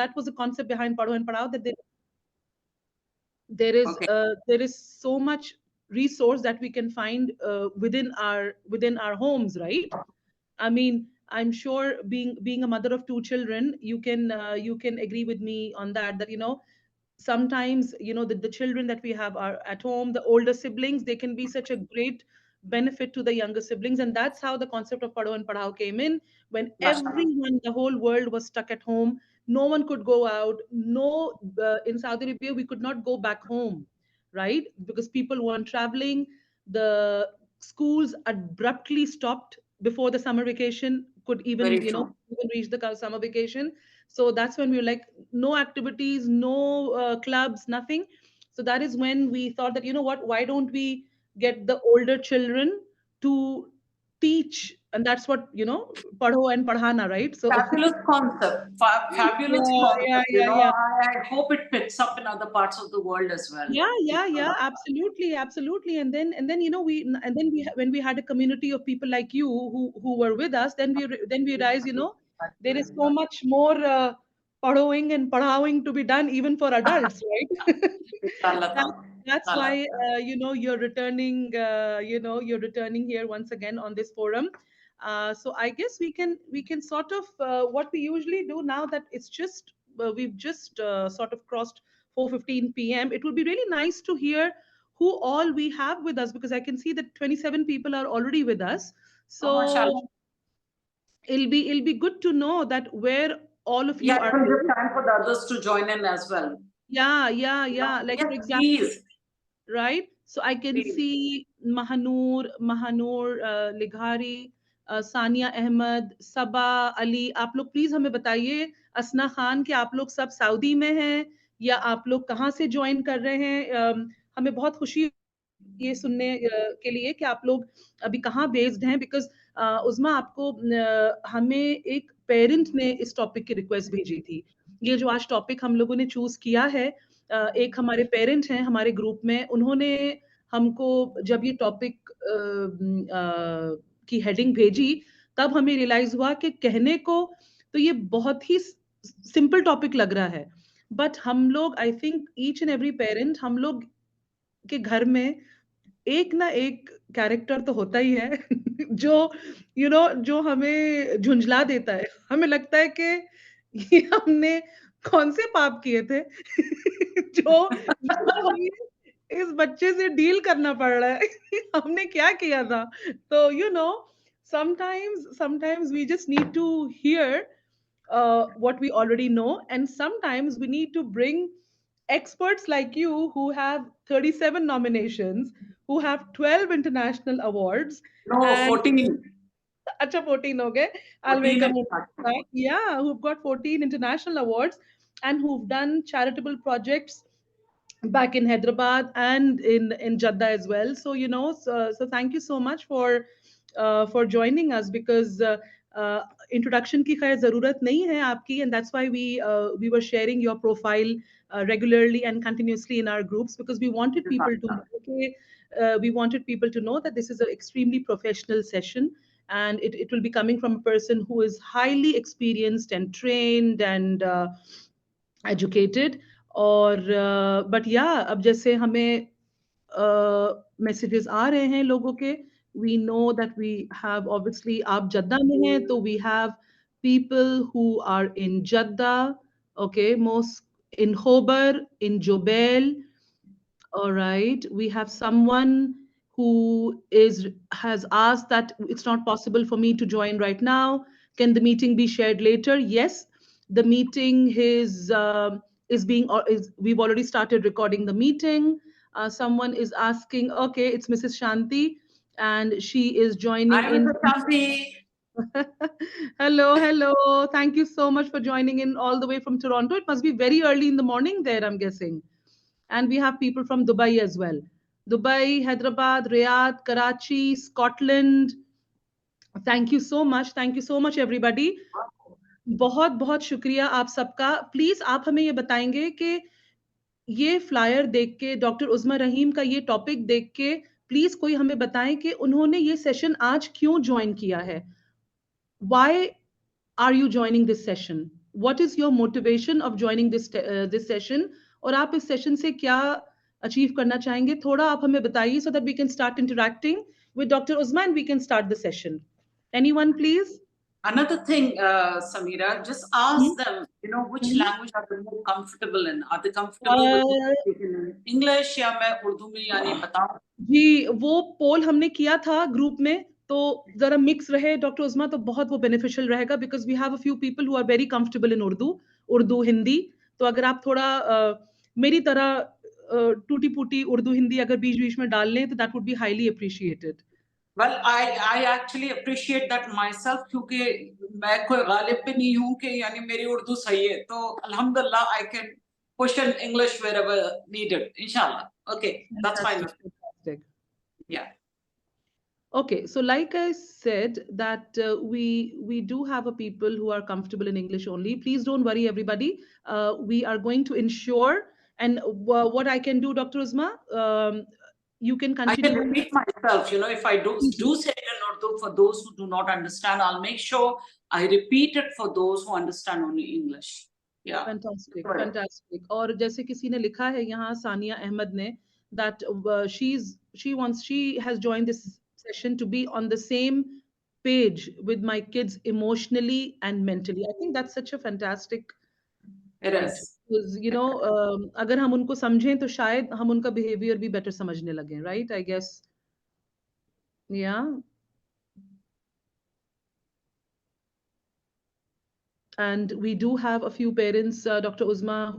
that was the concept behind Padho and Padhao, that there is so much resource that we can find within our homes, right? I mean, I'm sure being a mother of two children, you can agree with me on that sometimes the children that we have are at home, the older siblings, they can be such a great benefit to the younger siblings. And that's how the concept of Padho and Padhao came in, when Mashallah. everyone, the whole world was stuck at home. No one could go out. No, in Saudi Arabia we could not go back home, right? Because people weren't traveling. The schools abruptly stopped before the summer vacation could even Very true. even reach the summer vacation. So that's when we were like, no activities, no clubs, nothing. So that is when we thought that, what, why don't we get the older children to teach? And that's what, padho and padhana, right? So Fabulous concept. Fabulous yeah, yeah, concept. yeah, yeah. I hope it picks up in other parts of the world as well. Yeah, yeah, yeah, absolutely, absolutely. And then when we had a community of people like you who were with us, then we realized, there is so much more padhoing and padhawing to be done even for adults, right? Inshallah. That, that's Inshallah. why you're returning here once again on this forum. So I guess we can sort of what we usually do now that it's just we've just sort of crossed 4:15 p.m. It would be really nice to hear who all we have with us, because I can see that 27 people are already with us. Oh, mashallah. So it'll be good to know that where all of Yeah, you it are will give in. time for the others to join in as well. Yeah, yeah, yeah. Like, Yes, for example, please. right? So I can Please. see Mahanur Lighari, Sania Ahmed, Sabah Ali. आप लोग please हमें बताइए, असना खान, कि आप लोग सब Saudi में हैं या आप लोग कहाँ से ज्वाइन कर रहे हैं? हमें बहुत खुशी होगी ये सुनने के लिए कि आप लोग अभी कहाँ बेस्ड हैं, बिकॉज उस्मा, आपको हमें एक पेरेंट ने इस टॉपिक की रिक्वेस्ट भेजी थी। ये जो आज टॉपिक हम लोगों ने चूज किया है, एक हमारे पेरेंट हैं हमारे ग्रुप में, उन्होंने हमको जब ये टॉपिक की हेडिंग भेजी, तब हमें रियलाइज हुआ कि कहने को तो ये बहुत ही सिंपल टॉपिक लग रहा है, बट हम लोग, I think each and every parent, हम लोग के घर में एक ना एक कैरेक्टर तो होता ही है जो जो हमें झुंझला देता है। हमें लगता है कि ये हमने कौन से पाप किए थे जो जो हमें इस बच्चे से डील करना पड़ रहा है हमने क्या किया था? तो sometimes we just need to hear what we already know, and sometimes we need to bring experts like you who have 37 nominations, who have 12 international awards, No, and 14. acha, 14 ho gaye. I'll make 14 a note of international. that. Yeah, who've got 14 international awards and who've done charitable projects back in Hyderabad and in Jeddah as well. So so thank you so much for joining us, because introduction की खैर ज़रूरत नहीं है आपकी, and that's why we were sharing your profile regularly and continuously in our groups, because we wanted people to know that this is an extremely professional session, and it will be coming from a person who is highly experienced and trained and educated. और but या अब जैसे हमें messages आ रहे हैं लोगों के, we know that we have, obviously आप जद्दा में हैं तो we have people who are in Jeddah, okay, most in Khobar, in Jobel. All right. We have someone who has asked that it's not possible for me to join right now. Can the meeting be shared later? Yes, the meeting is being, or is we've already started recording the meeting. Someone is asking. Okay, it's Mrs. Shanti, and she is joining Hi, in. Mr. Shanti. Hello, hello. Thank you so much for joining in all the way from Toronto. It must be very early in the morning there, I'm guessing. And we have people from Dubai as well. Dubai, Hyderabad, Riyadh, Karachi, Scotland. Thank you so much. Thank you so much, everybody. बहुत बहुत शुक्रिया आप सबका। Please आप हमें ये बताएंगे कि ये फ्लायर देख के, डॉक्टर उज़्मा रहीम का ये टॉपिक देख के, प्लीज कोई हमें बताएं कि उन्होंने ये सेशन आज क्यों ज्वाइन किया है। Why are you joining this session? what is your motivation of joining this session, और आप इस session से क्या achieve करना चाहेंगे, थोड़ा आप हमें बताइए, so that we can start interacting with Dr. Uzma and we can start the session. Anyone, please? Another thing, Samira, just ask them, which Mhm. language are they more comfortable in? Are they comfortable with Uh, speaking in English या मैं उर्दू में यानी बताऊं? जी, वो पोल हमने किया था group में, तो ज़रा मिक्स रहे डॉक्टर उज़मा, तो बहुत वो बेनिफिशियल रहेगा, because we have a few people who are very comfortable in Urdu, Hindi. तो अगर आप थोड़ा मेरी तरह टूटी-फूटी उर्दू, हिंदी अगर बीच-बीच में डाल लें, तो that would be highly appreciated. Well, I actually appreciate that myself क्योंकि मैं कोई गालिब भी नहीं हूँ कि यानी मेरी उर्दू सही है, तो अल्हम्दुलिल्लाह I can push in English wherever needed, inshallah. Okay, that's fine. Fantastic, fantastic. Yeah. Okay, so like I said that we do have a people who are comfortable in English only. Please don't worry, everybody. We are going to ensure. And what I can do, Dr. Uzma, you can I can continue. repeat myself, if I do say it in Urdu for those who do not understand, I'll make sure I repeat it for those who understand only English. Yeah. Fantastic, Correct. fantastic. और जैसे किसी ने लिखा है यहाँ, सानिया अहमद ने, that she has joined this session to be on the same page with my kids emotionally and mentally. I think that's such a fantastic It point. is. Because, अगर हम उनको समझें, तो शायद हम उनका behavior भी better समझने लगें, right? I guess, yeah. And we do have a few parents, Dr. Uzma,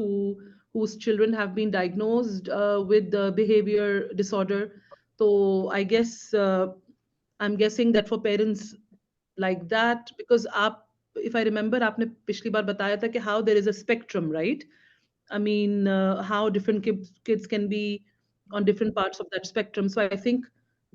whose children have been diagnosed with the behavior disorder. So I guess I'm guessing that for parents like that, because if I remember, आपने पिछली बार बताया था कि how there is a spectrum, right? I mean, how different kids can be on different parts of that spectrum. So I think,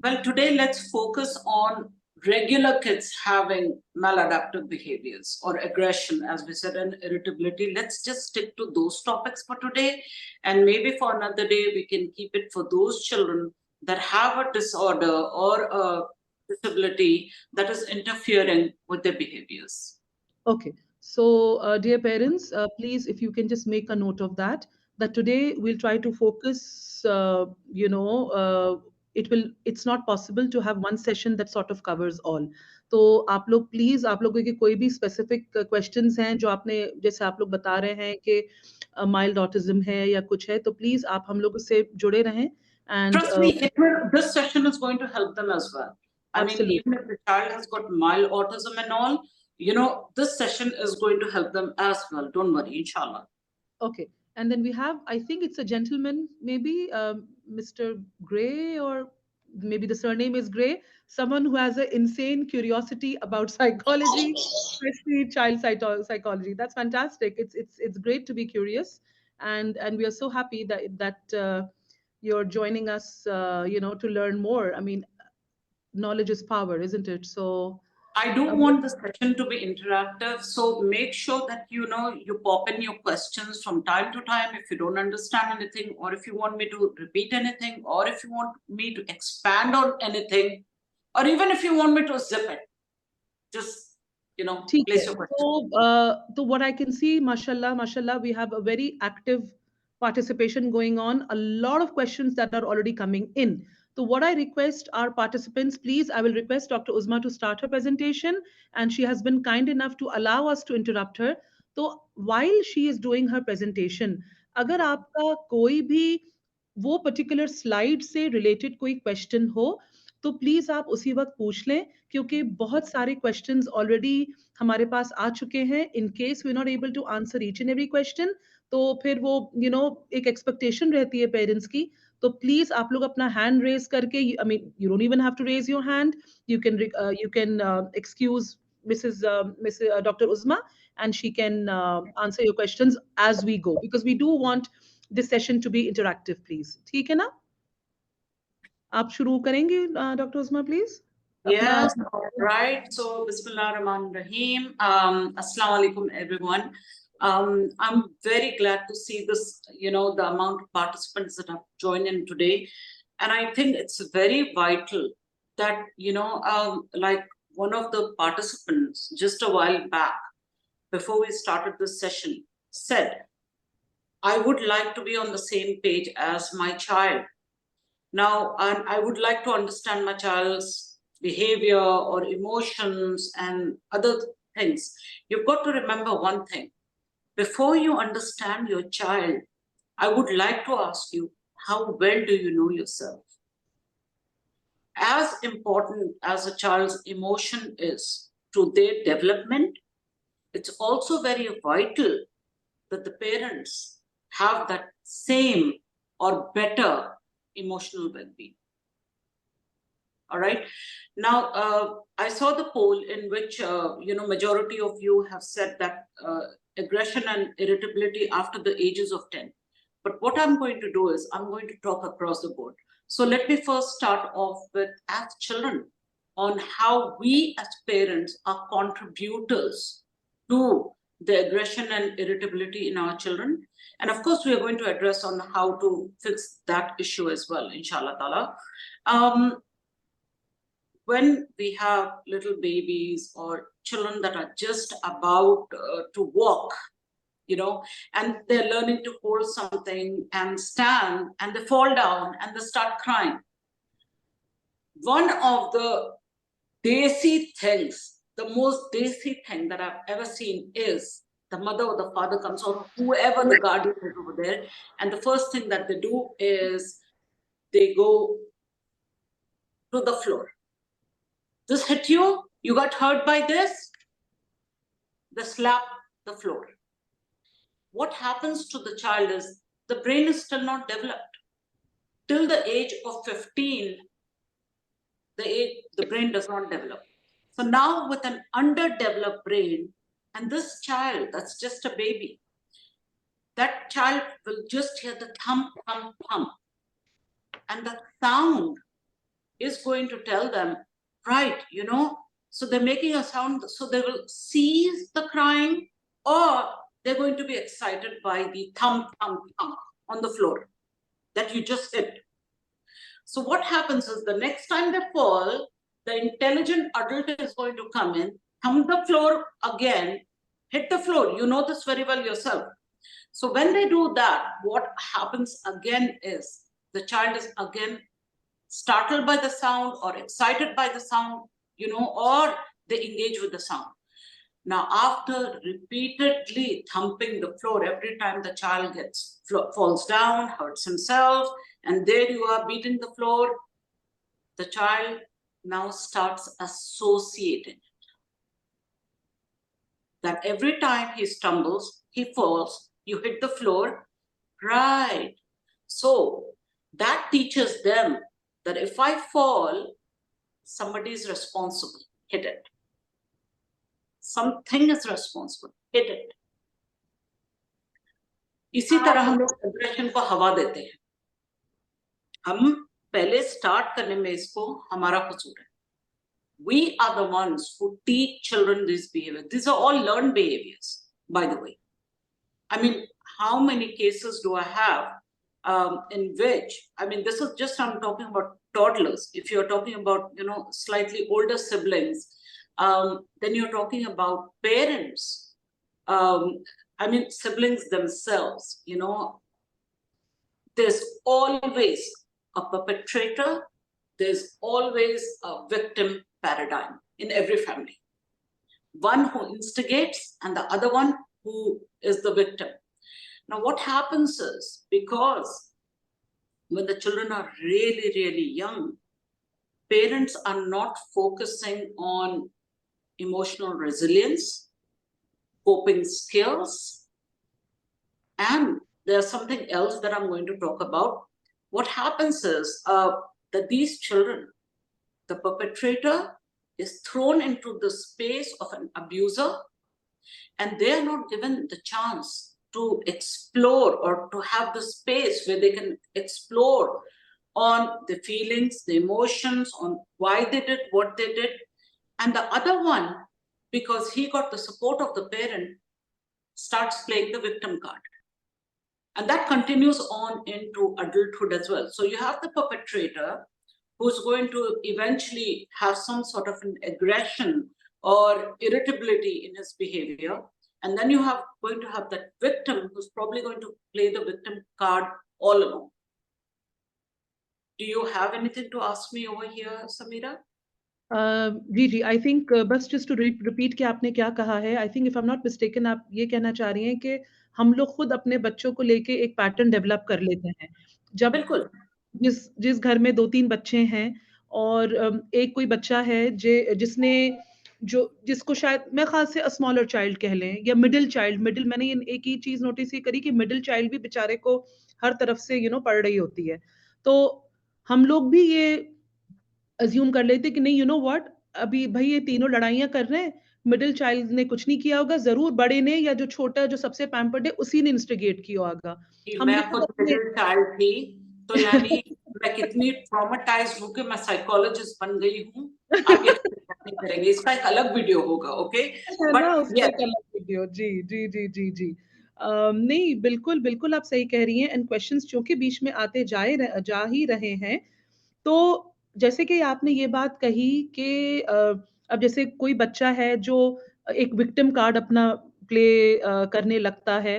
Well, today let's focus on regular kids having maladaptive behaviors or aggression, as we said, and irritability. Let's just stick to those topics for today. And maybe for another day, we can keep it for those children that have a disorder or a disability that is interfering with their behaviors. okay. So, dear parents, please, if you can just make a note of that, that today we'll try to focus, it's not possible to have one session that sort of covers all. तो आप लोग please, आप लोगों के कोई भी specific questions हैं जो आपने, जैसे आप लोग बता रहे हैं कि माइल्ड ऑटिज्म है या कुछ है, तो प्लीज आप हम लोग से जुड़े रहें and Trust me, this session is going to help them as well. I mean, absolutely. even if the child has got mild autism and all, this session is going to help them as well. Don't worry, inshallah. Okay. And then we have, I think it's a gentleman, maybe Mr. Gray, or maybe the surname is Gray, someone who has an insane curiosity about psychology, especially child psychology. That's fantastic. It's great to be curious, and we are so happy that you're joining us, to learn more. I mean, knowledge is power, isn't it? So. I do Uh, want the session to be interactive, so make sure that you pop in your questions from time to time if you don't understand anything, or if you want me to repeat anything, or if you want me to expand on anything, or even if you want me to zip it. Just ठीक है। place your question. तो what I can see, mashallah, we have a very active participation going on. A lot of questions that are already coming in. So what I request our participants, please, I will request Dr. Uzma to start her presentation, and she has been kind enough to allow us to interrupt her. So while she is doing her presentation, अगर आपका कोई भी वो particular slide से related कोई question हो, तो please आप उसी वक्त पूछ लें, क्योंकि बहुत सारे क्वेश्चंस ऑलरेडी हमारे पास आ चुके हैं. In case we not able to answer each and every question, तो फिर वो एक एक्सपेक्टेशन रहती है पेरेंट्स की. तो प्लीज आप लोग अपना हैंड रेज करके, I mean you don't even have to raise your hand, you can excuse Miss Dr. Uzma, and she can answer your questions as we go, because we do want this session to be interactive. Please, ठीक है ना? आप शुरू करेंगे doctor Usma, please अपना. Yes, all right. So, Bismillah Rahman Raheem. Assalamu alaikum, everyone. I'm very glad to see this, the amount of participants that have joined in today. And I think it's very vital that, like one of the participants just a while back, before we started this session, said, I would like to be on the same page as my child. Now, I would like to understand my child's behavior or emotions and other things. You've got to remember one thing. Before you understand your child, I would like to ask you, how well do you know yourself? As important as a child's emotion is to their development, it's also very vital that the parents have that same or better emotional well-being. All right. Now, I saw the poll in which, majority of you have said that aggression and irritability after the ages of 10. But what I'm going to do is I'm going to talk across the board. So let me first start off with, as children, on how we as parents are contributors to the aggression and irritability in our children. And of course, we are going to address on how to fix that issue as well, inshallah ta'ala. When we have little babies or children that are just about to walk, and they're learning to hold something and stand, and they fall down and they start crying. One of the desi things, the most desi thing that I've ever seen is the mother or the father comes, or whoever the guardian is over there, and the first thing that they do is they go to the floor. This hit you? You got hurt by this? They slap the floor. What happens to the child is the brain is still not developed. Till the age of 15, the brain does not develop. So now with an underdeveloped brain, and this child, that's just a baby, that child will just hear the thump, thump, thump. And the sound is going to tell them, right, so they're making a sound, so they will cease the crying, or they're going to be excited by the thump, thump, thump on the floor that you just hit. So what happens is the next time they fall, the intelligent adult is going to come in, thump the floor again, hit the floor. You know this very well yourself. So when they do that, what happens again is the child is again startled by the sound or excited by the sound, or they engage with the sound. Now, after repeatedly thumping the floor, every time the child falls down, hurts himself, and there you are beating the floor, the child now starts associating that every time he stumbles, he falls, you hit the floor, right? So that teaches them that if I fall, somebody is responsible, hit it. Something is responsible, hit it. इसी तरह हम लोग aggression को हवा देते हैं. हम पहले स्टार्ट करने में इसको हमारा कसूर है. We are the ones who teach children this behavior. These are all learned behaviors, by the way. I mean, how many cases do I have in which, this is just, I'm talking about toddlers. If you're talking about, slightly older siblings, then you're talking about parents. Siblings themselves, there's always a perpetrator, there's always a victim paradigm in every family. One who instigates and the other one who is the victim. Now, what happens is, because when the children are really, really young, parents are not focusing on emotional resilience, coping skills, and there's something else that I'm going to talk about. What happens is that these children, the perpetrator is thrown into the space of an abuser, and they are not given the chance to explore or to have the space where they can explore on the feelings, the emotions, on why they did what they did. And the other one, because he got the support of the parent, starts playing the victim card. And that continues on into adulthood as well. So you have the perpetrator who's going to eventually have some sort of an aggression or irritability in his behavior. And then you have going to have that victim who's probably going to play the victim card all along. Do you have anything to ask me over here, Samira? जी जी I think बस just to repeat कि आपने क्या कहा है I think if I am not mistaken आप ये कहना चाह रही हैं कि हम लोग खुद अपने बच्चों को लेके एक पैटर्न डेवलप कर लेते हैं जब बिल्कुल जिस जिस घर में 2-3 बच्चे हैं और एक कोई बच्चा है जिसने जो जिसको शायद मैं ख़ास से स्मॉलर चाइल्ड कह लें या मिडिल चाइल्ड मिडिल मैंने ये एक ही चीज़ नोटिस ये करी कि मिडिल चाइल्ड भी बेचारे को हर तरफ से पढ़ रही होती है। तो हम लोग भी ये अज़्यूम कर लेते कि नहीं व्हाट अभी भई ये तीनों लड़ाइयाँ कर रहे हैं, मिडल चाइल्ड ने कुछ नहीं किया होगा, ज़रूर बड़े ने या जो छोटा जो सबसे पैम्पर्ड है उसी ने इंस्टिगेट किया होगा। कि हम मैं लोग खुद अपने मिडिल चाइल्ड थी, तो यानी मैं कितनी ट्रॉमेटाइज्ड हूँ कि मैं साइकोलॉजिस्ट बन गई हूँ। आप एक्सपेक्ट नहीं करेंगे, इसका एक अलग वीडियो होगा, ओके? है ना बट उसका एक यस, अलग वीडियो जी, जी, जी, जी, जी। नहीं बिल्कुल, बिल्कुल आप सही कह रही हैं एंड क्वेश्चंस चूँकि बीच में आते जा ही रहे हैं, तो जैसे कि आपने ये बात कही कि अब जैसे कोई बच्चा है जो एक विक्टिम कार्ड अपना प्ले करने लगता है,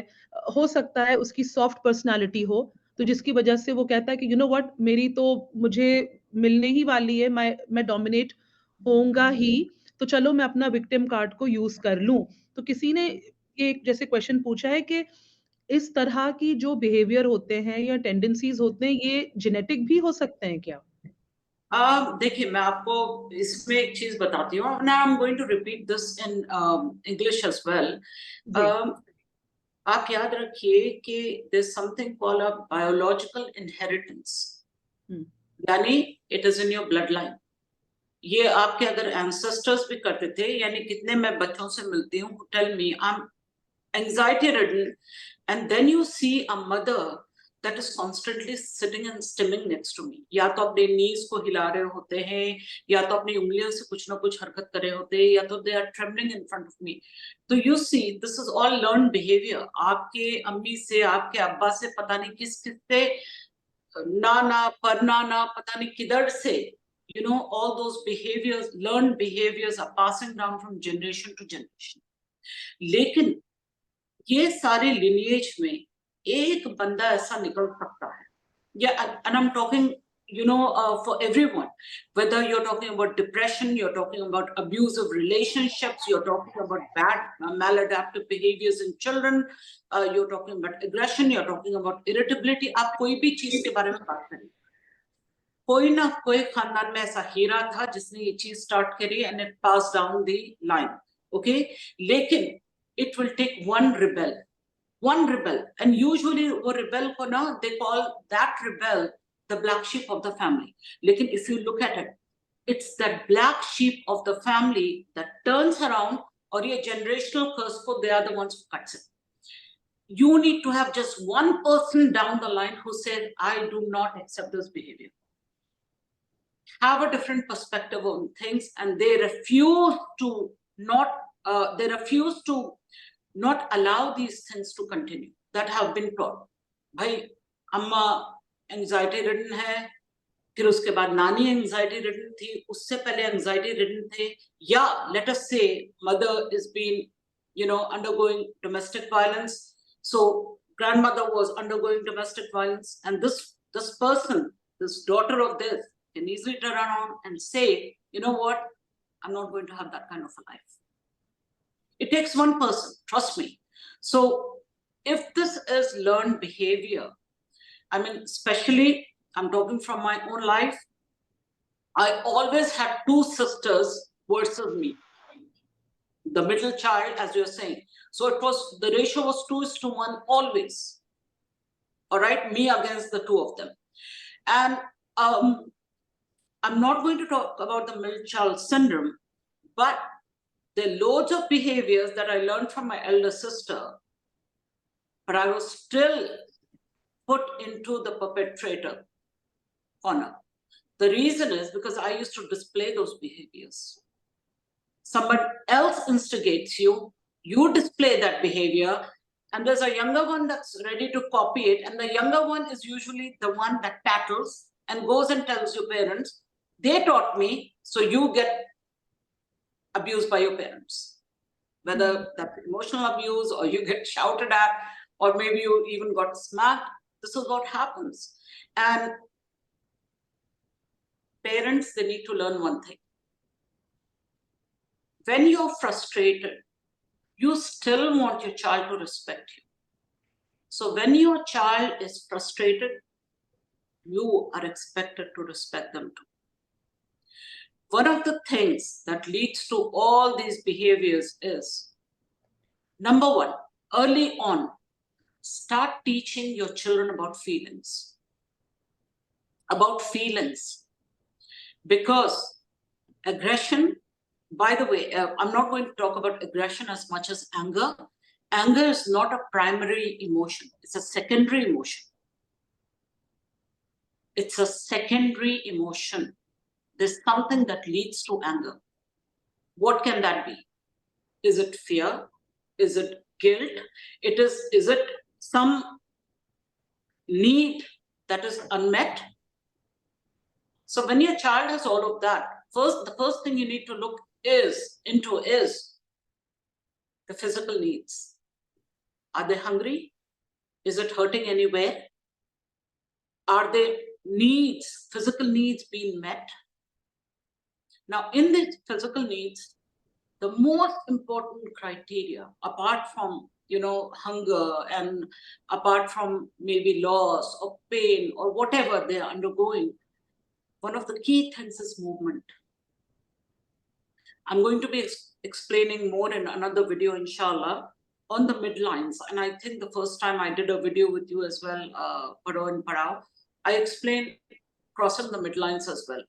हो सकता है उसकी सॉफ्ट पर्सनैलिटी हो, तो जिसकी वजह से वो कहता है कि यू नो व्हाट मेरी तो मुझे मिलने ही वाली है, मैं डोमिनेट होऊँगा ही, तो चलो मैं अपना विक्टिम कार्ड को यूज़ कर लूँ। तो किसी ने एक जैसे क्वेश्चन पूछा है कि इस तरह की जो बिहेवियर होते हैं या टेंडेंसीज़ होते हैं, ये जेनेटिक भी हो सकते हैं क्या? देखिए मैं आपको इसमें एक चीज बताती हूँ। Now I am going to repeat this in English as well. जी। आप याद रखिए कि there is something called a biological inheritance, हुँ। यानी it is in your blood line. ये आपके अगर एंसेस्टर्स भी करते थे, यानी कितने मैं बच्चों से मिलती हूँ, tell me I am anxiety ridden, and then you see a mother that is constantly sitting and stimming next to me, या तो अपने नीज को हिला रहे होते हैं, या तो अपनी उंगलियों से कुछ ना कुछ हरकत कर रहे होते हैं, या तो they are trembling in front of me. तो you see this is all learn behaviour. आपके अम्मी से, आपके अब्बा से, पता नहीं किस किस से, नाना परनाना, पता नहीं किधर से, all those behaviors, learned behaviors are passing down from generation to generation। लेकिन ये सारे लिनिएज में एक बंदा ऐसा निकल सकता है, या and I am talking for everyone, whether you're talking about depression, you're talking about abusive relationships, you're talking about bad maladaptive behaviors in children, you're talking about aggression, you're talking about irritability। आप कोई भी चीज के बारे में बात करें, कोई ना कोई खानदान में ऐसा हीरा था जिसने ये चीज स्टार्ट करी and it pass down the line, okay? लेकिन it will take one rebel, and usually वो rebel को ना they call that rebel the black sheep of the family। लेकिन if you look at it, it's that black sheep of the family that turns around, और ये generational curse को they are the ones who cuts it। You need to have just one person down the line who says I do not accept this behavior, have a different perspective on things, and they refuse to not allow these things to continue that have been taught। भाई अम्मा anxiety ridden है, फिर उसके बाद नानी anxiety ridden थी, उससे पहले एंजाइटी रिडन थे, या let us say mother is been undergoing domestic violence, so grandmother was undergoing domestic violence, and this person, this daughter of this, can easily turn around and say, you know what, I'm not going to have that kind of a life। It takes one person, trust me। So if this is learned behavior, I mean, especially I'm talking from my own life, I always had two sisters versus me, the middle child, as you're saying, so the ratio was 2:1 always, all right, me against the two of them। And I'm not going to talk about the middle child syndrome, but there are loads of behaviors that I learned from my elder sister, but I was still put into the perpetrator corner। The reason is because I used to display those behaviors। Somebody else instigates you, you display that behavior, and there's a younger one that's ready to copy it, and the younger one is usually the one that tattles and goes and tells your parents, they taught me, so you get abused by your parents। whether that's emotional abuse or you get shouted at, or maybe you even got smacked. This is what happens. And parents, they need to learn one thing. When you're frustrated, you still want your child to respect you. So when your child is frustrated, you are expected to respect them too. One of the things that leads to all these behaviors is, number one, early on, start teaching your children about feelings. About feelings. Because aggression, by the way, I'm not going to talk about aggression as much as anger. Anger is not a primary emotion, it's a secondary emotion. It's a secondary emotion. There's something that leads to anger. What can that be? Is it fear? Is it guilt? Is it some need that is unmet? So when your child has all of that, the first thing you need to look into is the physical needs. Are they hungry? Is it hurting anywhere? Are their needs, physical needs, being met? Now, in these physical needs, the most important criteria, apart from hunger and apart from maybe loss or pain or whatever they are undergoing, one of the key things is movement. I'm going to be explaining more in another video, inshallah, on the midlines. And I think the first time I did a video with you as well, Paro and Parao, I explained crossing the midlines as well.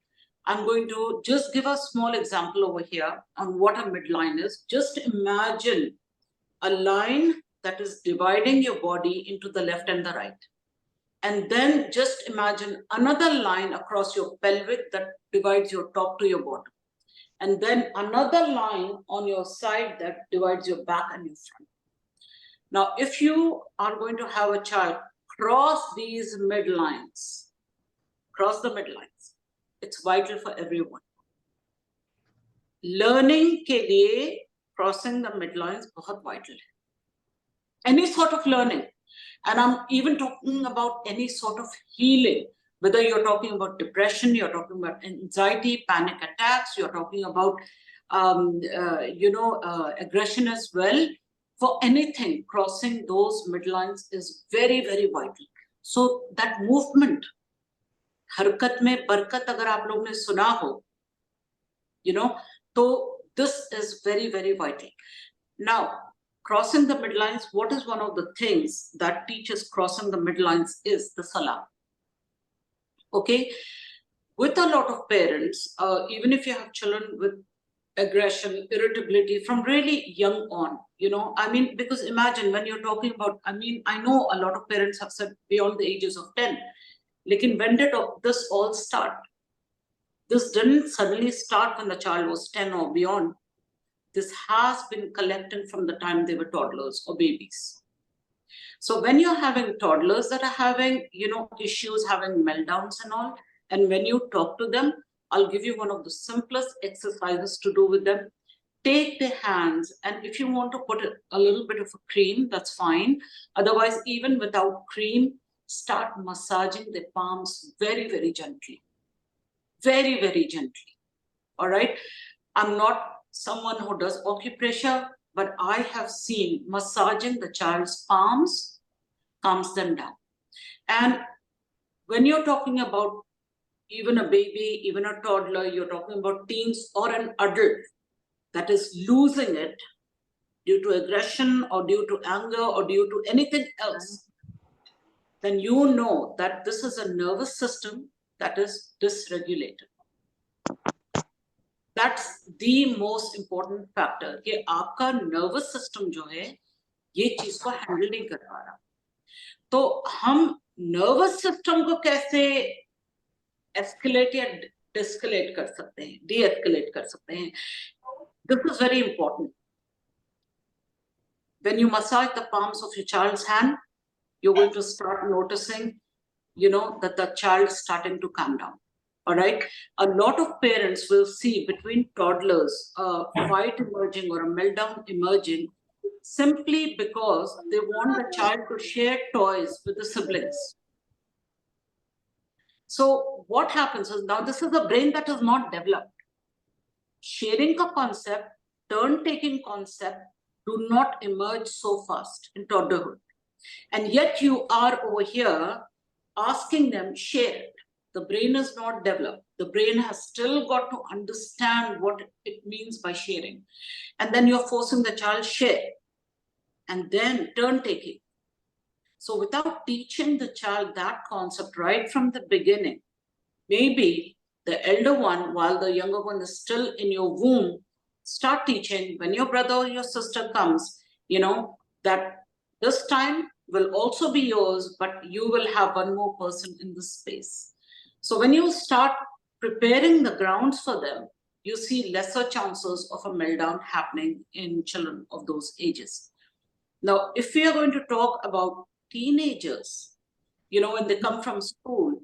I'm going to just give a small example over here on what a midline is. Just imagine a line that is dividing your body into the left and the right. And then just imagine another line across your pelvic that divides your top to your bottom. And then another line on your side that divides your back and your front. Now, if you are going to have a child cross these midlines, cross the midlines, it's vital for everyone. Learning के लिए crossing the midlines बहुत vital है. Any sort of learning, and I'm even talking about any sort of healing, whether you're talking about depression, you're talking about anxiety, panic attacks, you're talking about aggression as well. For anything, crossing those midlines is very, very vital. So that movement, हरकत में बरकत, अगर आप लोग ने सुना हो, so this is very, very vital. Now, crossing the midlines, what is one of the things that teaches crossing the midlines is the salam. Okay, with a lot of parents, even if you have children with aggression, irritability from really young on, because imagine when you're talking about, I know a lot of parents have said beyond the ages of 10, like when did this all start? This didn't suddenly start when the child was 10 or beyond. This has been collecting from the time they were toddlers or babies. So when you're having toddlers that are having, issues, having meltdowns and all, and when you talk to them, I'll give you one of the simplest exercises to do with them. Take their hands, and if you want to put a little bit of a cream, that's fine. Otherwise, even without cream, start massaging their palms very, very gently. Very, very gently. All right. I'm not someone who does acupressure, but I have seen massaging the child's palms calms them down. And when you're talking about even a baby, even a toddler, you're talking about teens or an adult that is losing it due to aggression or due to anger or due to anything else, then you know that this is a nervous system that is dysregulated. That's the most important factor कि आपका nervous system जो है ये चीज को handle नहीं कर पा रहा. तो हम nervous system को कैसे escalate या de-escalate कर सकते हैं, de-escalate कर सकते हैं? This is very important. When you massage the palms of your child's hand, you're going to start noticing, that the child is starting to calm down. All right. A lot of parents will see between toddlers a fight emerging or a meltdown emerging simply because they want the child to share toys with the siblings. So what happens is now this is a brain that is not developed. Sharing a concept, turn taking concept do not emerge so fast in toddlerhood. And yet you are over here asking them, share it. The brain is not developed. The brain has still got to understand what it means by sharing. And then you're forcing the child share and then turn taking. So without teaching the child that concept right from the beginning, maybe the elder one, while the younger one is still in your womb, start teaching when your brother or your sister comes, that this time will also be yours, but you will have one more person in the space. So when you start preparing the grounds for them, you see lesser chances of a meltdown happening in children of those ages. Now, if we are going to talk about teenagers, when they come from school,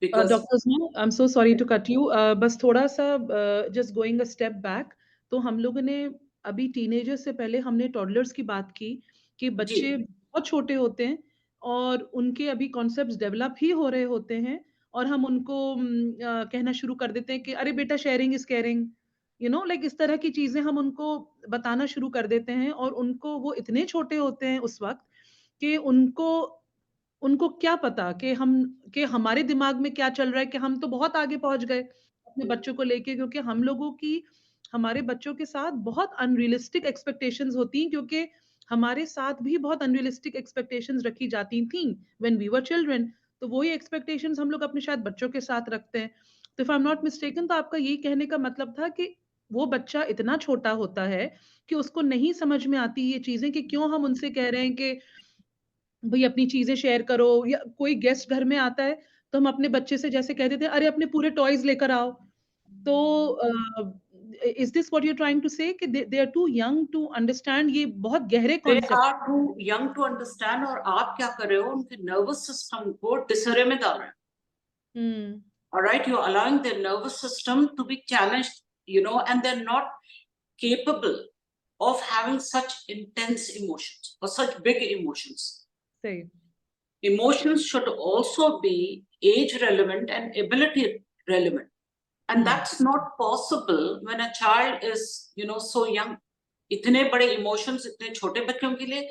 because doctor Usma, I am so sorry to cut you, बस थोड़ा-सा just going a step back, तो हम लोगों ने अभी teenagers से पहले हमने टॉडलर्स की बात की, कि जी, बच्चे बहुत छोटे होते हैं और उनके अभी कॉन्सेप्ट्स डेवलप ही हो रहे होते हैं और हम उनको कहना शुरू कर देते हैं कि अरे बेटा शेयरिंग इज़ केयरिंग, लाइक इस तरह की चीज़ें हम उनको बताना शुरू कर देते हैं और उनको वो इतने छोटे होते हैं उस वक़्त कि उनको उनको क्या पता कि हमारे दिमाग में क्या चल रहा है कि हम तो बहुत आगे पहुँच गए अपने बच्चों को लेके, क्योंकि हम लोगों की हमारे बच्चों के साथ बहुत अनरियलिस्टिक एक्सपेक्टेशंस होती हैं, क्योंकि हमारे साथ भी बहुत अनरियलिस्टिक एक्सपेक्टेशंस रखी जाती थीं व्हेन वी वर चिल्ड्रन। तो वही एक्सपेक्टेशंस हम लोग अपने शायद बच्चों के साथ रखते हैं। तो if I am not mistaken, तो आपका यही कहने का मतलब था कि वो बच्चा इतना छोटा होता है कि उसको नहीं समझ में आती ये चीज़ें कि क्यों हम उनसे कह रहे हैं कि भई अपनी चीज़ें शेयर करो, या कोई गेस्ट घर में आता है, तो हम अपने बच्चे से जैसे कह देते हैं, "अरे! अपने पूरे टॉयज़ लेकर आओ।" तो is this what you are trying to say कि they are too young to understand ये बहुत गहरे the concept. Are too young to understand और आप क्या कर रहे हो उनके नर्वस सिस्टम को डिसरे में डाल रहे हैं. हुँ, All right, you're allowing their nervous system to be challenged, and they're not capable of having such intense emotions or such big emotions. सही। Emotions should also be age relevant and ability relevant. And hmm, that's not possible when a child is, so young. इतने बड़े emotions इतने छोटे बच्चों के लिए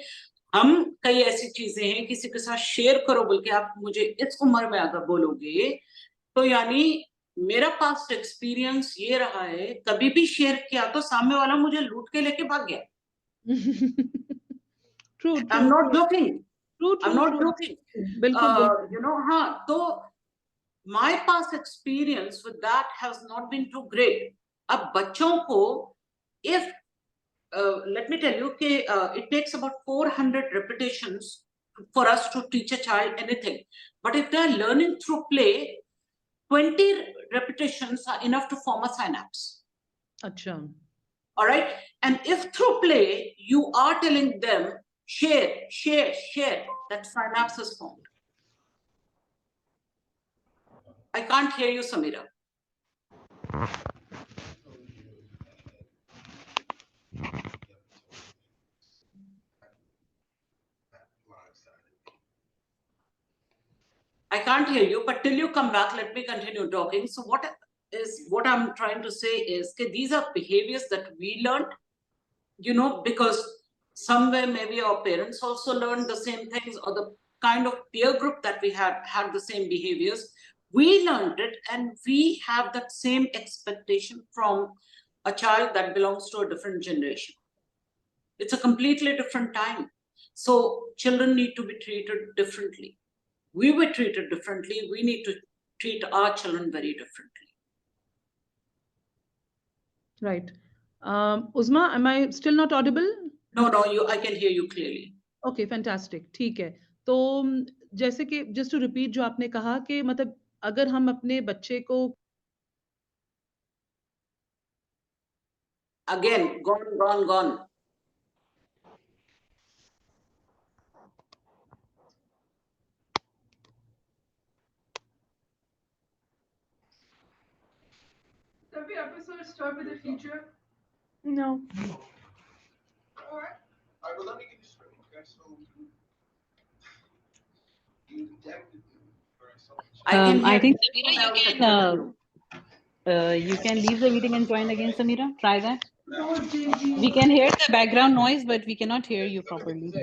हम कई ऐसी चीजें हैं किसी के साथ शेयर करो बोल के आप मुझे इस उम्र में अगर बोलोगे तो यानी मेरा पास्ट एक्सपीरियंस ये रहा है कभी भी शेयर किया तो सामने वाला मुझे लूट के लेके भाग गया. True, I true, am not joking. True, I am true, not true. Joking. बिल्कुल, बिल्कुल। हाँ तो my past experience with that has not been too great. अब बच्चों को if let me tell you कि it takes about 400 repetitions for us to teach a child anything. But if they are learning through play, 20 repetitions are enough to form a synapse. अच्छा। All right. And if through play you are telling them share, share, share, that synapse is formed. I can't hear you, Samira. I can't hear you, but till you come back, let me continue talking. So what I'm trying to say is that these are behaviors that we learned, because somewhere maybe our parents also learned the same things or the kind of peer group that we had the same behaviors. We learned it and we have that same expectation from a child that belongs to a different generation. It's a completely different time. So children need to be treated differently. We were treated differently. We need to treat our children very differently. Right. Uzma, am I still not audible? No, I can hear you clearly. Okay, fantastic, ठीक है। तो जैसे कि just to repeat जो आपने कहा कि मतलब अगर हम अपने बच्चे को Again, gone, gone, gone. Have we episode start with the future? No. All right. Well, let me get this straight. Okay, so you detected very I can I hear think someone Samira, else except you. you can leave the meeting and join again, Samira. Try that. No, We can hear the background noise, but we cannot hear you properly.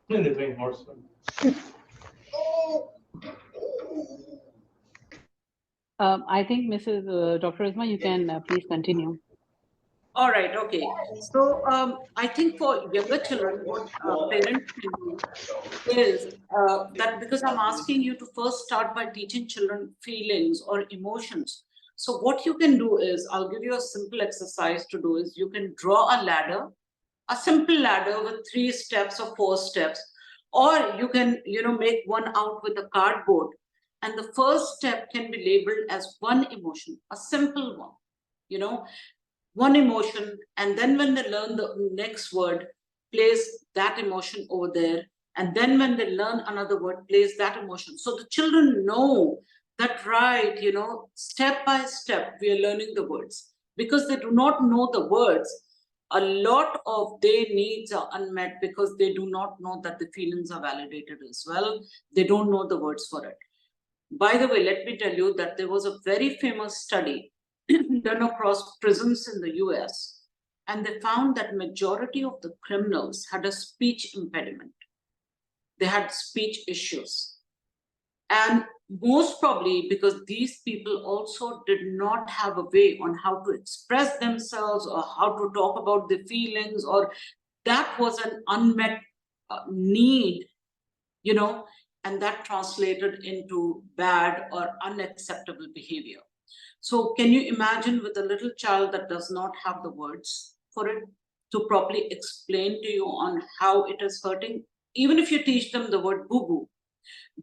Anything more so. I think Mrs. Dr. Uzma, you can please continue. All right, okay. So I think for younger children, what parents can do is that because I'm asking you to first start by teaching children feelings or emotions. So what you can do is, I'll give you a simple exercise to do is you can draw a ladder, a simple ladder with 3 steps or 4 steps, or you can, make one out with a cardboard. And the first step can be labeled as one emotion, a simple one, you know, one emotion, and then when they learn the next word, place that emotion over there, and then when they learn another word, place that emotion. So the children know that, right, step by step we are learning the words. Because they do not know the words, a lot of their needs are unmet because they do not know that the feelings are validated as well. They don't know the words for it. By the way, let me tell you that there was a very famous study done across prisons in the US, and they found that majority of the criminals had a speech impediment. They had speech issues. And most probably because these people also did not have a way on how to express themselves or how to talk about their feelings, or that was an unmet need, and that translated into bad or unacceptable behavior. So can you imagine with a little child that does not have the words for it to properly explain to you on how it is hurting? Even if you teach them the word boo-boo,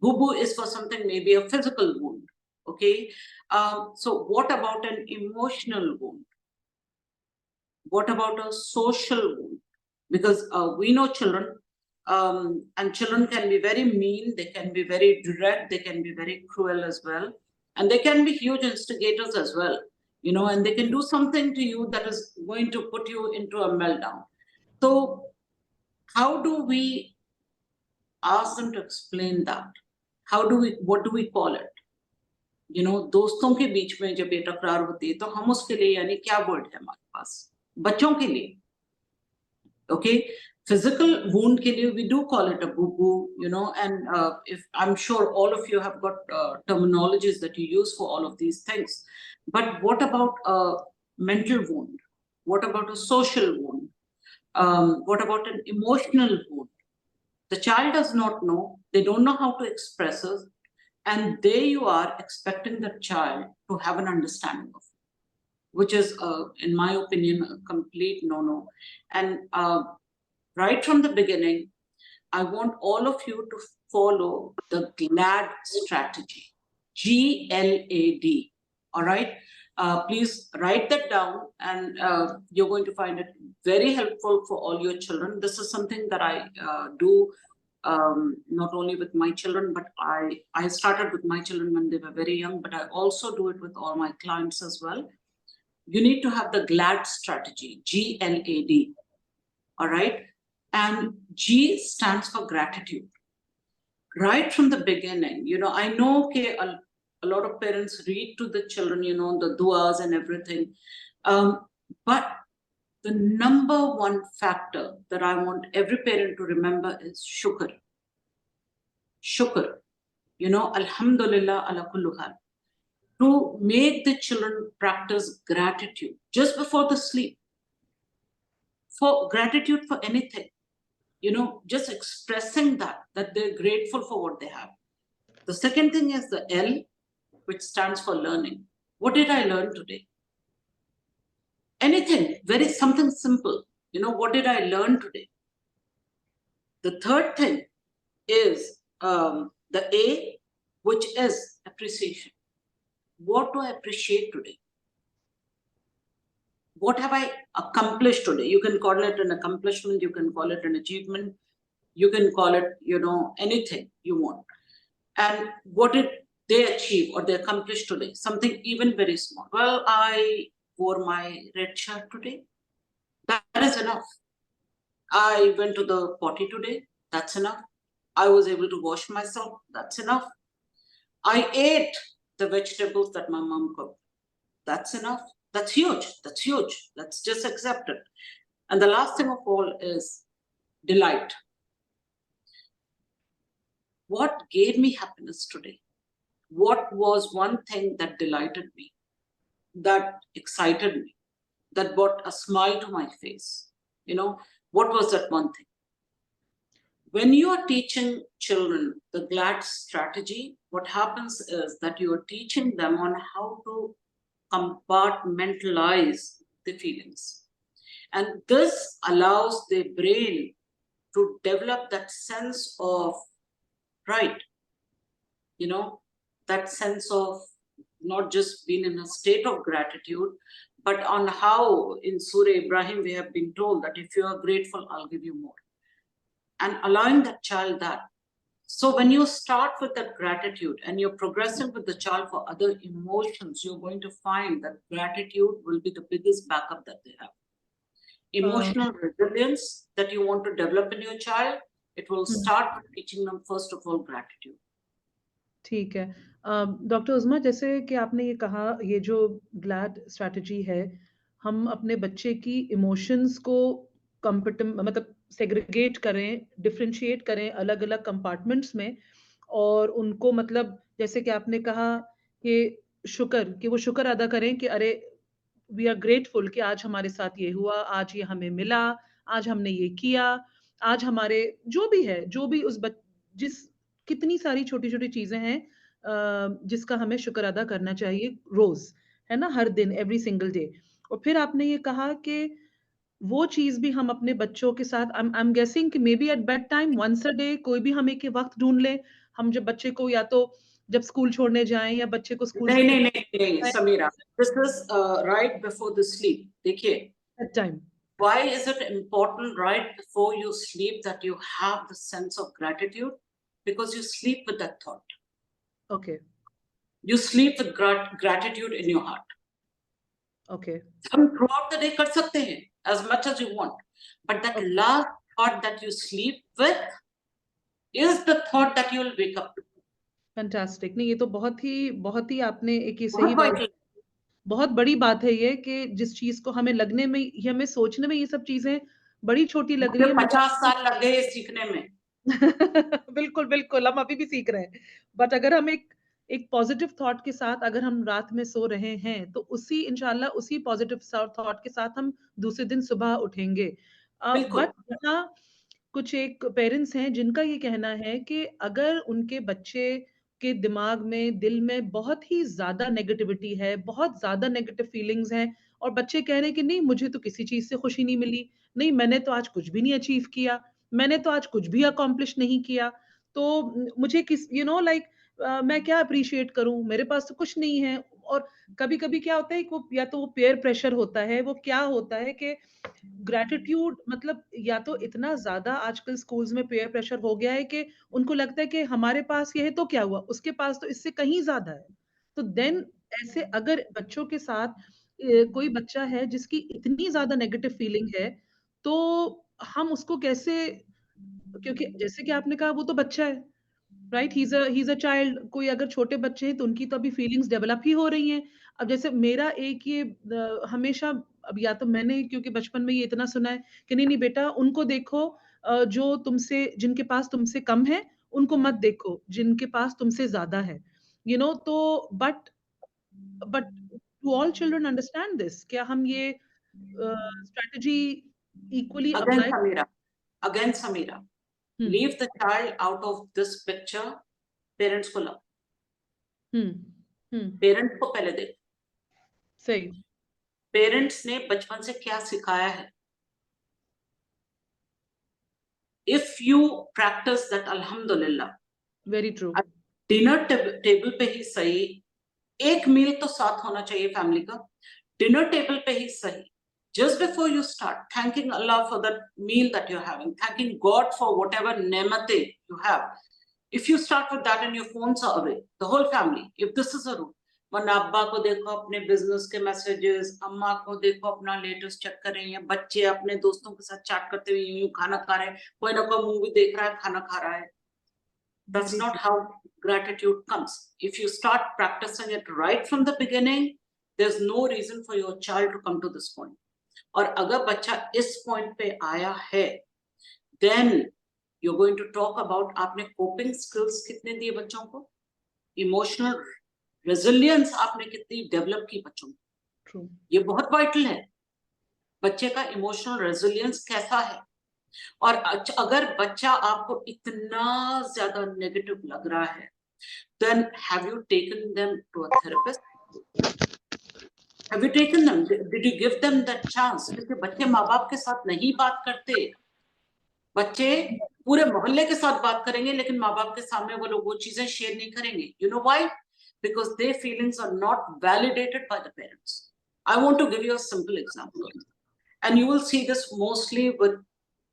boo-boo is for something, maybe a physical wound, okay? So what about an emotional wound? What about a social wound? Because we know children, and children can be very mean, they can be very direct, they can be very cruel as well. And they can be huge instigators as well, and they can do something to you that is going to put you into a meltdown. So how do we ask them to explain that? What do we call it? दोस्तों के बीच में जब ये तकरार होती है तो हम उसके लिए यानी क्या वर्ड है हमारे पास बच्चों के लिए? Okay, physical wound ke liye, we do call it a boo-boo, and if I'm sure all of you have got terminologies that you use for all of these things. But what about a mental wound? What about a social wound? What about an emotional wound? The child does not know, they don't know how to express it, and there you are expecting the child to have an understanding of it, which is, in my opinion, a complete no-no. And right from the beginning, I want all of you to follow the GLAD strategy, GLAD, all right? Please write that down, and you're going to find it very helpful for all your children. This is something that I do not only with my children, but I started with my children when they were very young, but I also do it with all my clients as well. You need to have the GLAD strategy, GLAD, all right? And G stands for gratitude. Right from the beginning, I know a lot of parents read to the children, the duas and everything. But the number one factor that I want every parent to remember is shukr. Shukr, alhamdulillah ala kullu hal. To make the children practice gratitude just before the sleep. For gratitude for anything, just expressing that they're grateful for what they have. The second thing is the L, which stands for learning. What did I learn today? Anything, something simple. What did I learn today? The third thing is the A, which is appreciation. What do I appreciate today? What have I accomplished today? You can call it an accomplishment, you can call it an achievement, you can call it, anything you want. And what did they achieve or they accomplish today, something even very small. Well, I wore my red shirt today. That is enough. I went to the potty today. That's enough. I was able to wash myself. That's enough. I ate the vegetables that my mom cooked. That's enough. That's huge. That's huge. Let's just accept it. And the last thing of all is delight. What gave me happiness today? What was one thing that delighted me, that excited me, that brought a smile to my face? You know, what was that one thing? When you are teaching children the GLAD strategy, what happens is that you are teaching them on how to compartmentalize the feelings. And this allows their brain to develop that sense of pride, you know, that sense of not just being in a state of gratitude, but on how in Surah Ibrahim we have been told that if you are grateful, I'll give you more. And allowing that child that. So when you start with that gratitude and you're progressing with the child for other emotions, you're going to find that gratitude will be the biggest backup that they have. Emotional resilience that you want to develop in your child, it will start with teaching them first of all gratitude. ठीक है। Doctor उज़्मा, जैसे कि आपने ये कहा, ये जो glad strategy है, हम अपने बच्चे की इमोशंस को मतलब सेग्रीगेट करें, डिफरेंशिएट करें अलग-अलग कंपार्टमेंट्स में, और उनको मतलब जैसे कि आपने कहा कि कि वो शुक्र अदा करें कि अरे, वी आर ग्रेटफुल कि आज हमारे साथ ये हुआ, आज ये हमें मिला, आज हमने ये किया, आज हमारे जो भी है, जो भी जिस कितनी सारी छोटी-छोटी चीज़ें हैं जिसका हमें शुक्र अदा करना चाहिए रोज़, है ना? हर दिन, एवरी सिंगल डे। और फिर आपने ये कहा कि वो चीज़ भी हम अपने बच्चों के साथ आई एम गेसिंग कि maybe at bed time once a day कोई भी हम एक वक़्त ढूँढ लें, हम जब बच्चे को या तो जब स्कूल छोड़ने जाएँ या बच्चे को स्कूल से नहीं, Samira, this is right before the sleep. देखिए, at time. Why is it important right before you sleep that you have the sense of gratitude? Because you sleep with that thought. Okay. You sleep with gratitude in your heart. Okay. हम throughout the day कर सकते हैं as much as you want, but that last thought that you sleep with is the thought that you will wake up to. Fantastic. नहीं, ये तो बहुत ही आपने एक ये सही बात, बहुत बड़ी बात है ये कि जिस चीज़ को हमें लगने में, हमें सोचने में ये सब चीज़ें बड़ी छोटी लग रही है, 50 साल लग गए सीखने में। बिल्कुल, बिल्कुल, हम अभी भी सीख रहे हैं। बट अगर हम एक पॉजिटिव थॉट के साथ अगर हम रात में सो रहे हैं, तो उसी इंशाल्लाह उसी पॉजिटिव थॉट के साथ हम दूसरे दिन सुबह उठेंगे। बट यहाँ कुछ एक पेरेंट्स हैं जिनका ये कहना है कि अगर उनके बच्चे के दिमाग में, दिल में बहुत ही ज़्यादा नेगेटिविटी है, बहुत ज़्यादा नेगेटिव फीलिंग्स हैं, और बच्चे कह रहे हैं कि नहीं, मुझे तो किसी चीज़ से खुशी नहीं मिली, नहीं मैंने तो आज कुछ भी नहीं अचीव किया, मैंने तो आज कुछ भी अकॉम्प्लिश नहीं किया, तो मुझे किस लाइक मैं क्या अप्रिशिएट करूँ? मेरे पास तो कुछ नहीं है। और कभी-कभी क्या होता है कि वो या तो वो पीयर प्रेशर होता है, वो क्या होता है कि ग्रैटिट्यूड मतलब या तो इतना ज़्यादा आजकल स्कूल्स में पीयर प्रेशर हो गया है कि उनको लगता है कि हमारे पास ये है तो क्या हुआ? उसके पास तो इससे कहीं ज़्यादा है। तो देन ऐसे अगर बच्चों के साथ कोई बच्चा है जिसकी इतनी ज़्यादा नेगेटिव फीलिंग है, तो हम उसको कैसे, क्योंकि जैसे कि आपने कहा वो तो बच्चा है, right? He is a child. कोई अगर छोटे बच्चे हैं तो उनकी तो अभी फीलिंग्स डेवलप ही हो रही हैं। अब जैसे मेरा एक ये हमेशा, अब या तो मैंने क्योंकि बचपन में ये इतना सुना है कि नहीं, नहीं बेटा उनको देखो जो तुमसे जिनके पास तुमसे कम है, उनको मत देखो, जिनके पास तुमसे ज़्यादा है। तो but do all children understand this? क्या हम ये strategy equally apply? Again, Samira, leave the child out of this picture. Parents को लाओ। पेरेंट्स को पहले देखो। सही। पेरेंट्स ने बचपन से क्या सिखाया है? If you practice that, alhamdulillah. Very true. Dinner table पे ही सही, एक मील तो साथ होना चाहिए फैमिली का, डिनर टेबल पे ही सही, just before you start thanking Allah for that meal that you're having, thanking God for whatever nemate you have. If you start with that and your phones are away, the whole family, if this is a rule, वरना अब्बा को देखो अपने business के messages, अम्मा को देखो अपना लेटेस्ट चेक कर रही हैं, बच्चे अपने दोस्तों के साथ चैट करते हुए यूं खाना खा रहे हैं, कोई ना कोई मूवी देख रहा है, खाना खा रहा है. That's not how gratitude comes. If you start practicing it right from the beginning, there's no reason for your child to come to this point. और अगर बच्चा इस point पे आया है, then you're going to talk about आपने coping skills कितने दिए बच्चों को, emotional resilience आपने कितनी develop की बच्चों को. True. ये बहुत vital है. बच्चे का emotional resilience कैसा है. और अगर बच्चा आपको इतना ज्यादा नेगेटिव लग रहा है, then have you taken them to a therapist? Have you taken them? Did you give them that chance? क्योंकि बच्चे माँ बाप के साथ नहीं बात करते. बच्चे पूरे मोहल्ले के साथ बात करेंगे, लेकिन माँ बाप के सामने वो लोग वो चीजें शेयर नहीं करेंगे. You know why? Because their feelings are not validated by the parents. I want to give you a simple example, and you will see this mostly with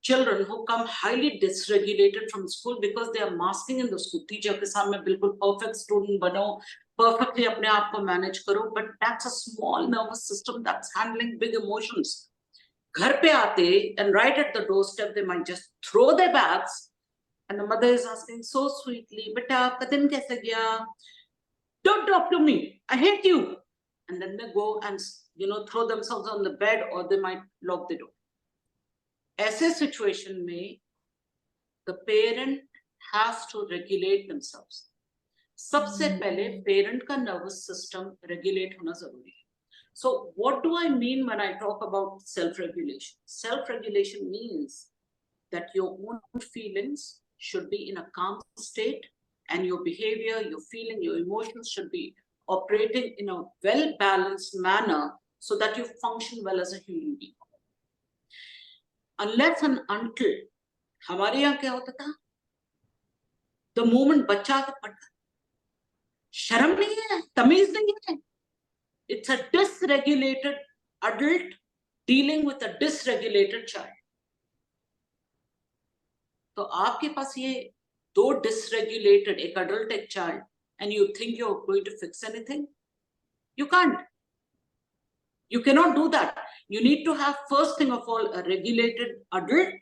children who come highly dysregulated from school because they are masking in the school. Teacher के सामने बिल्कुल perfect student बनो, perfectly अपने आप को manage करो, but that's a small nervous system that's handling big emotions. घर पे आते and right at the doorstep they might just throw their bags, and the mother is asking so sweetly, बेटा आपका दिन कैसे गया? Don't talk to me, I hate you. And then they go and throw themselves on the bed, or they might lock the door. ऐसे situation में the parent has to regulate themselves. सबसे पहले parent का nervous system regulate होना जरूरी है. So what do I mean when I talk about self-regulation? Self-regulation means that your own feelings should be in a calm state, and your behavior, your feeling, your emotions should be operating in a well-balanced manner so that you function well as a human being. Unless and until, हमारे यहाँ क्या होता था, the moment बच्चा आके पढ़ता, शर्म नहीं है, तमीज नहीं है. It's a dysregulated adult dealing with a dysregulated child. तो आपके पास ये दो dysregulated, एक adult एक child, and you think you're going to fix anything? You can't. You cannot do that. You need to have, first thing of all, a regulated adult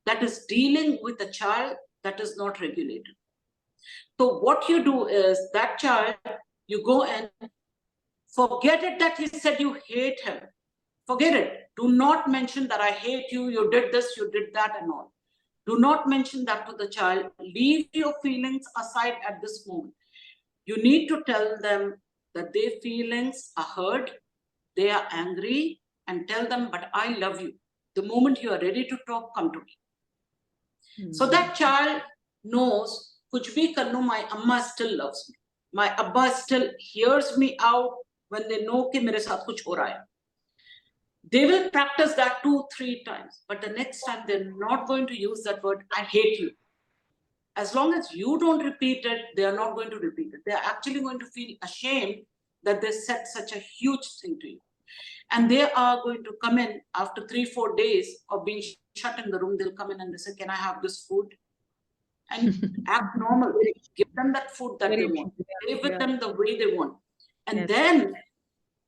that is dealing with a child that is not regulated. So what you do is, that child, you go and forget it that he said you hate him. Forget it. Do not mention that I hate you, you did this, you did that and all. Do not mention that to the child. Leave your feelings aside at this moment. You need to tell them that their feelings are heard, they are angry, and tell them, but I love you. The moment you are ready to talk, come to me. So that child knows, kuch bhi kar lo, my amma still loves me. My abba still hears me out when they know कि मेरे साथ कुछ हो रहा है. They will practice that 2-3 times, but the next time they're not going to use that word, I hate you. As long as you don't repeat it, they are not going to repeat it. They're actually going to feel ashamed that they said such a huge thing to you. And they are going to come in after 3-4 days of being shut in the room. They'll come in and they say, can I have this food? And act normal. Give them that food that they want. Live with them the way they want. And then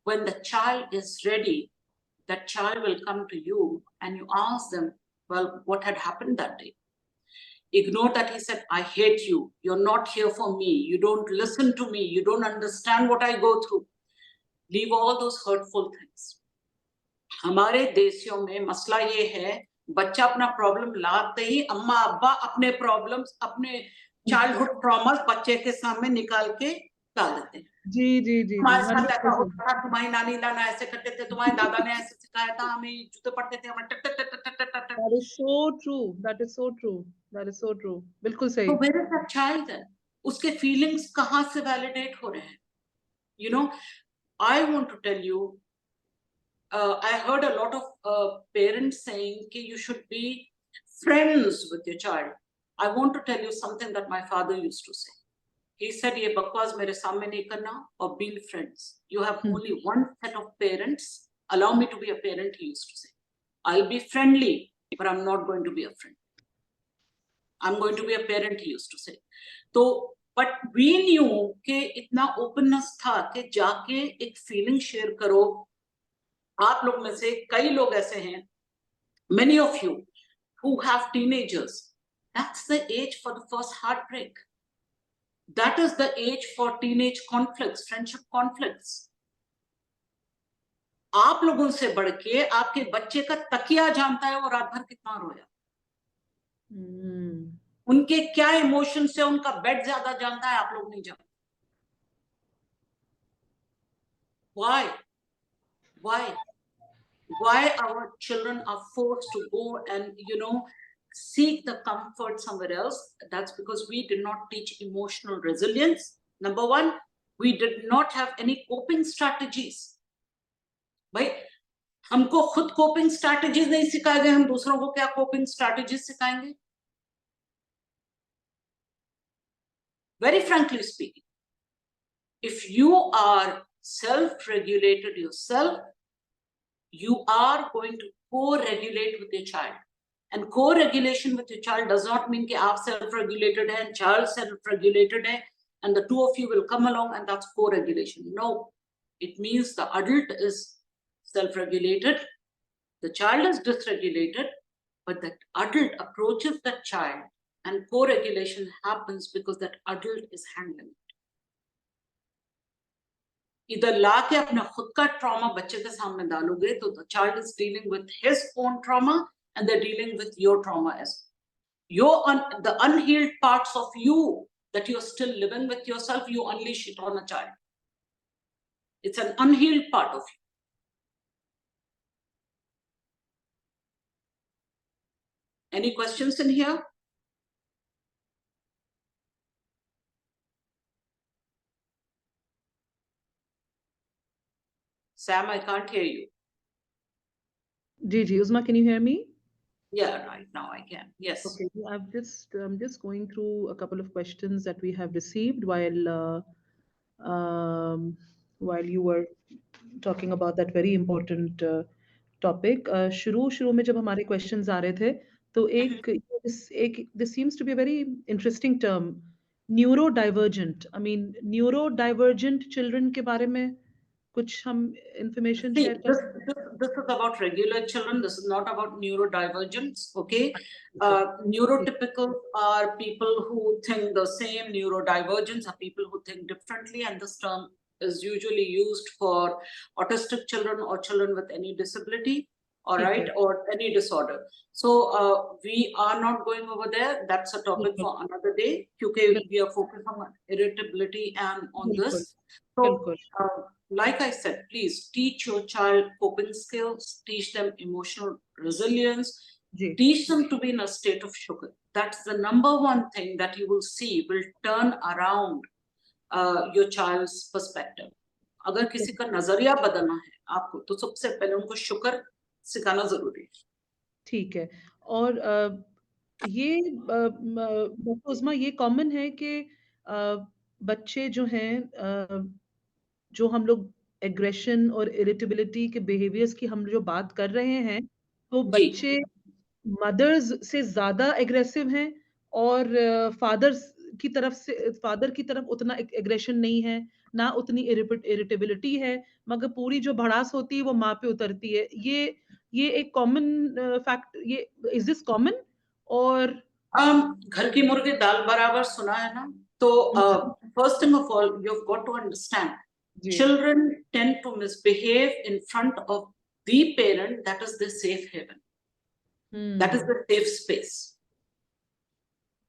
when the child is ready, that child will come to you and you ask them, well, what had happened that day? Ignore that he said, I hate you. You're not here for me. You don't listen to me. You don't understand what I go through. Leave all those hurtful things. हमारे देशों में मसला ये है, बच्चा अपना problem लाते ही अम्मा अब्बा अपने प्रॉब्लम्स, अपने चाइल्डहुड ट्रॉमास बच्चे के सामने निकाल के डाल देते हैं. जी जी जी. तुम्हारे साथ ऐसा होता था, तुम्हारी नानी नाना ऐसे करते थे, तुम्हारे दादा ने ऐसे सिखाया था, हमें जूते पड़ते थे, हमें टट टट टट टट टट. That is so true. That is so true. That is so true. बिल्कुल सही. So where is that child then? उसके feelings कहाँ से validate हो रहे हैं? You know, I want to tell you, I heard a lot of parents saying that you should be friends with your child. I want to tell you something that my father used to say. He said, "ये बकवास मेरे सामने नहीं करना, or be friends. You have only one set of parents. Allow me to be a parent," he used to say. I'll be friendly, but I'm not going to be a friend. I'm going to be a parent, he used to say. तो but we knew कि इतना openness था कि जाके एक feeling share करो. आप लोग में से कई लोग ऐसे हैं, many of you who have teenagers, that's the age for the first heartbreak. That is the age for teenage conflicts, friendship conflicts. आप लोगों से बढ़ के आपके बच्चे का तकिया जानता है वो रात भर कितना रोया. उनके क्या इमोशन से उनका बेड ज्यादा जानता है, आप लोग नहीं जानते. Why our children are forced to go and seek the comfort somewhere else? That's because we did not teach emotional resilience. Number one, we did not have any coping strategies. भाई हमको खुद coping strategies नहीं सिखाए गए, हम दूसरों को क्या coping strategies सिखाएंगे? Very frankly speaking, if you are self-regulated yourself, you are going to co-regulate with your child. And co-regulation with your child does not mean that you are self-regulated and child self-regulated and the two of you will come along and that's co-regulation. No, it means the adult is self-regulated, the child is dysregulated, but that adult approaches that child and co-regulation happens because that adult is handling it. इधर लाके अपना खुद का trauma बच्चे के सामने डालोगे तो the child is dealing with his own trauma and they're dealing with your trauma as well. The unhealed parts of you that you're still living with yourself, you unleash it on a child. It's an unhealed part of you. Any questions in here? Sam, I can't hear you. Ji, Uzma, can you hear me? Yeah, right now I can. Yes. Okay, I'm just going through a couple of questions that we have received while you were talking about that very important topic. शुरू में जब हमारे questions आ रहे थे, तो this seems to be a very interesting term, neurodivergent. I mean, neurodivergent children के बारे में कुछ हम information See, share कर this is about regular children. This is not about neurodivergence. Okay. Neurotypical are people who think the same. Neurodivergence are people who think differently. And this term is usually used for autistic children or children with any disability, all right, or any disorder. So we are not going over there. That's a topic for another day. Because we are focused on irritability and on this. So, like I said, please teach your child coping skills, teach them emotional resilience, teach them to be in a state of sugar. That's the number one thing that you will see will turn around your child's perspective. अगर किसी का नजरिया बदलना है आपको तो सबसे पहले उनको शुक्र सिखाना जरूरी है. ठीक है. और ये डॉक्टर उस्मा ये कॉमन है कि बच्चे जो हैं जो हम लोग एग्रेशन और इरिटेबिलिटी के बिहेवियर्स की हम जो बात कर रहे हैं तो बच्चे मदर्स से ज्यादा एग्रेसिव हैं और फादर की तरफ उतना एग्रेशन नहीं है ना उतनी इरिटेबिलिटी है मगर पूरी जो भड़ास होती है वो माँ पे उतरती है ये एक कॉमन फैक्ट ये इज दिस कॉमन और घर की मुर्गी दाल बराबर सुना है ना तो first thing of all you have got to understand children tend to misbehave in front of the parent. That is the safe haven. That is the safe space.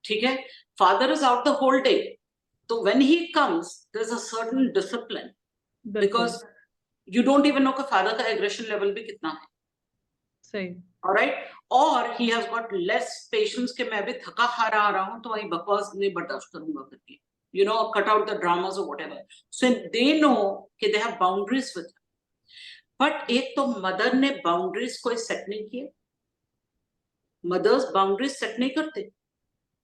ठीक है. Father is out the whole day. So when he comes, there's a certain discipline because you don't even know कि father का aggression level भी कितना है. सही. All right. Or he has got less patience कि मैं भी थका हारा आ रहा हूँ तो वही बकवास नहीं बर्दाश्त करूंगा करके. Cut out the dramas or whatever. So they know that they have boundaries with them. But एक तो mother ने boundaries कोई set नहीं किए. Mothers boundaries set नहीं करते.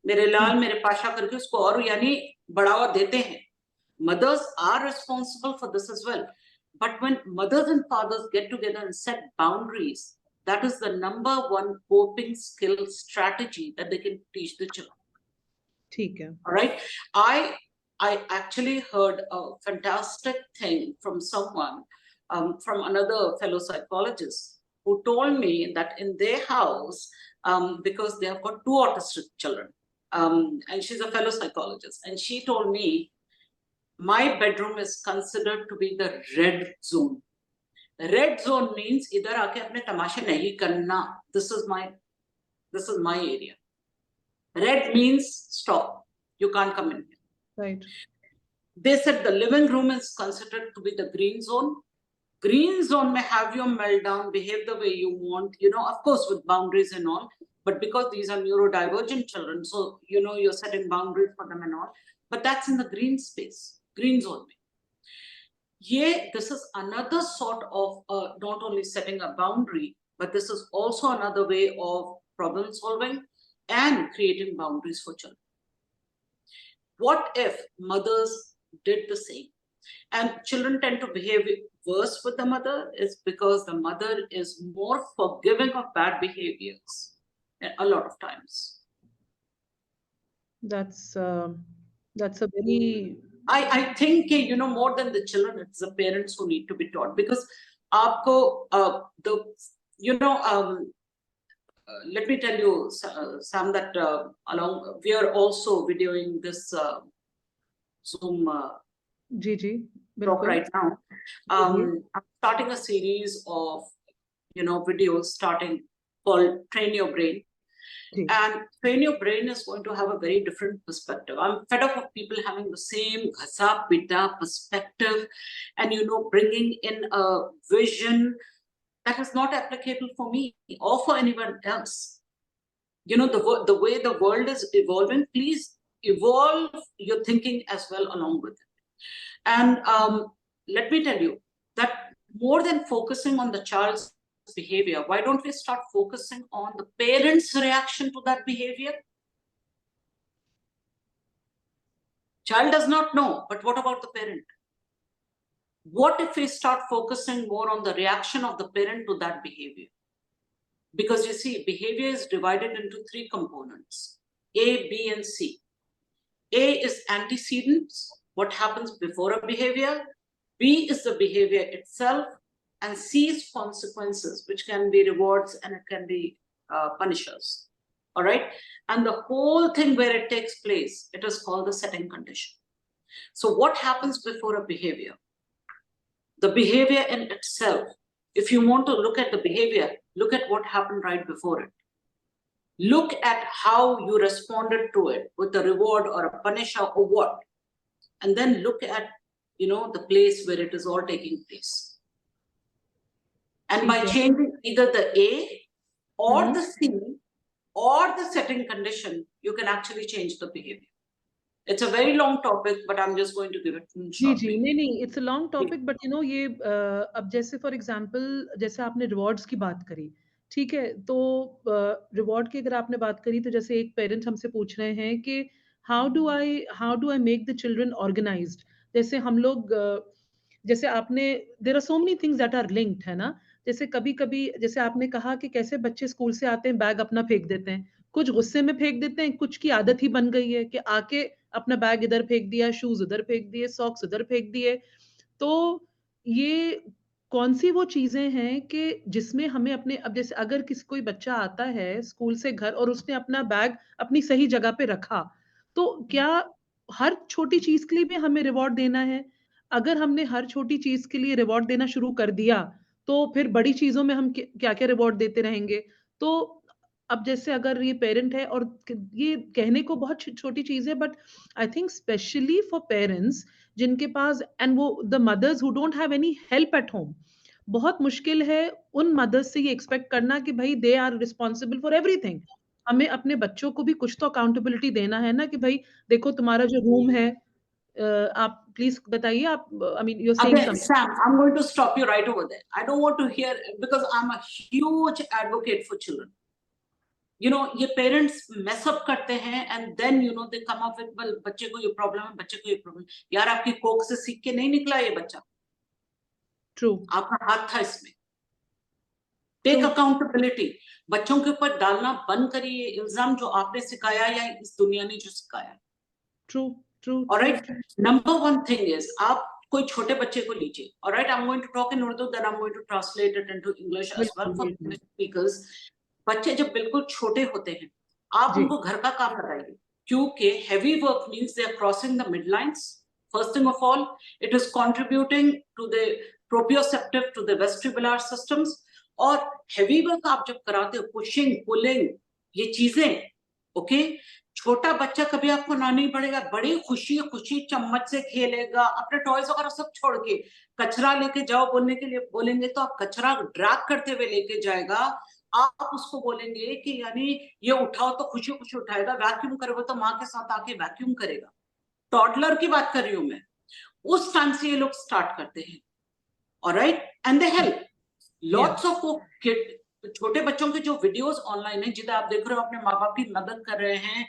मेरे लाल मेरे पाशा करके उसको और यानी बढ़ावा देते हैं. Mothers are responsible for this as well. But when mothers and fathers get together and set boundaries, that is the number one coping skill strategy that they can teach the children. ठीक है. All right. I actually heard a fantastic thing from someone, from another fellow psychologist, who told me that in their house, because they have got two autistic children, and she's a fellow psychologist, and she told me, my bedroom is considered to be the red zone. Red zone means idhar aake apne tamashe nahi karna. This is my area. Red means stop. You can't come in here. Right. They said the living room is considered to be the green zone. Green zone may have your meltdown, behave the way you want, of course, with boundaries and all. But because these are neurodivergent children, so, you're setting boundaries for them and all. But that's in the green space, green zone. Yeah, this is another sort of not only setting a boundary, but this is also another way of problem solving and creating boundaries for children. What if mothers did the same? And children tend to behave worse with the mother is because the mother is more forgiving of bad behaviors a lot of times. That's a very I think, more than the children, it's the parents who need to be taught, because aapko, let me tell you, Sam, that we are also videoing this Zoom talk right now. I'm starting a series of, videos called Train Your Brain. And Train Your Brain is going to have a very different perspective. I'm fed up of people having the same ghasa pita perspective and, bringing in a vision that is not applicable for me or for anyone else. The way the world is evolving, please evolve your thinking as well along with it. And let me tell you that more than focusing on the child's behavior, why don't we start focusing on the parents' reaction to that behavior? Child does not know, but what about the parent? What if we start focusing more on the reaction of the parent to that behavior? Because you see, behavior is divided into three components: A, B, and C. A is antecedents, what happens before a behavior. B is the behavior itself, and C is consequences, which can be rewards and it can be punishers. All right. And the whole thing where it takes place, it is called the setting condition. So what happens before a behavior? The behavior in itself, if you want to look at the behavior, look at what happened right before it. Look at how you responded to it with a reward or a punisher or what. And then look at, the place where it is all taking place. And by changing either the A or the C or the setting condition, you can actually change the behavior. It's a very long topic, but I'm just going to give it in short. नहीं, it's a long topic, but ये अब जैसे for example, जैसे आपने rewards की बात करी, ठीक है, तो reward की अगर आपने बात करी, तो जैसे एक parent हमसे पूछ रहे हैं कि how do I make the children organized? जैसे हम लोग जैसे आपने there are so many things that are linked, है ना? जैसे कभी-कभी जैसे आपने कहा कि कैसे बच्चे स्कूल से आते हैं, बैग अपना फेंक देते हैं, कुछ गुस्से में फेंक देते हैं, कुछ की आदत ही बन गई है कि आके अपना बैग इधर फेंक दिया, शूज उधर फेंक दिए, सॉक्स उधर फेंक दिए। तो ये कौन-सी वो चीज़ें हैं कि जिसमें हमें अपने अब जैसे अगर कोई बच्चा आता है स्कूल से घर और उसने अपना बैग अपनी सही जगह पे रखा, तो क्या हर छोटी चीज़ के लिए भी हमें रिवॉर्ड देना है? अगर हमने हर छोटी चीज़ के लिए रिवॉर्ड देना शुरू कर दिया, तो फिर बड़ी चीज़ों में हम क्या-क्या रिवॉर्ड देते रहेंगे? तो अब जैसे अगर ये पेरेंट है और ये कहने को बहुत छोटी चीज़ है but I think specially for parents जिनके पास एंड वो the mothers who don't have any help at home, बहुत मुश्किल है उन मदर्स से ये एक्सपेक्ट करना कि भाई they are responsible for everything. हमें अपने बच्चों को भी कुछ तो अकाउंटेबिलिटी देना है ना कि भाई देखो तुम्हारा जो रूम है, आप प्लीज बताइए आप I mean you are saying something. Sam, I'm going to stop you right over there. I don't want to hear, because I'm a huge advocate for children. ये पेरेंट्स मेसअप करते हैं and then they come up with, well बच्चे को ये problem है, बच्चे को ये प्रॉब्लम। यार आपकी कोक से सीख के नहीं निकला ये बच्चा, ट्रू, आपका हाथ था इसमें। Take accountability. बच्चों के ऊपर डालना बंद करिए इल्जाम जो आपने सिखाया या इस दुनिया ने जो सिखाया। True. Alright, number one thing is आप कोई छोटे बच्चे को लीजिए। Alright, I'm going to talk in Urdu, then I'm going to translate it into English as well for English speakers. बच्चे जब बिल्कुल छोटे होते हैं, आप उनको घर का काम लगाइए, क्योंकि heavy work means they are crossing the midlines. First thing of all, it is contributing to the proprioceptive, to the vestibular systems. और heavy work आप जब कराते हो, pushing, pulling, ये चीजें, okay? छोटा बच्चा कभी आपको ना नहीं पड़ेगा, बड़ी खुशी खुशी चम्मच से खेलेगा, अपने टॉयज वगैरह सब छोड़ के कचरा लेके जाओ बोलने के लिए बोलेंगे तो आप कचरा ड्रैग करते हुए लेके जाएगा। आप उसको बोलेंगे कि यानी ये उठाओ तो खुशी खुशी उठाएगा, वैक्यूम करोगे तो माँ के साथ आके वैक्यूम करेगा। टॉडलर की बात कर रही हूं मैं, उस टाइम से ये लोग स्टार्ट करते हैं। Alright, and they help lots of kid. छोटे बच्चों के जो वीडियोस ऑनलाइन है जिधर आप देख रहे हो अपने माँ बाप की मदद कर रहे हैं,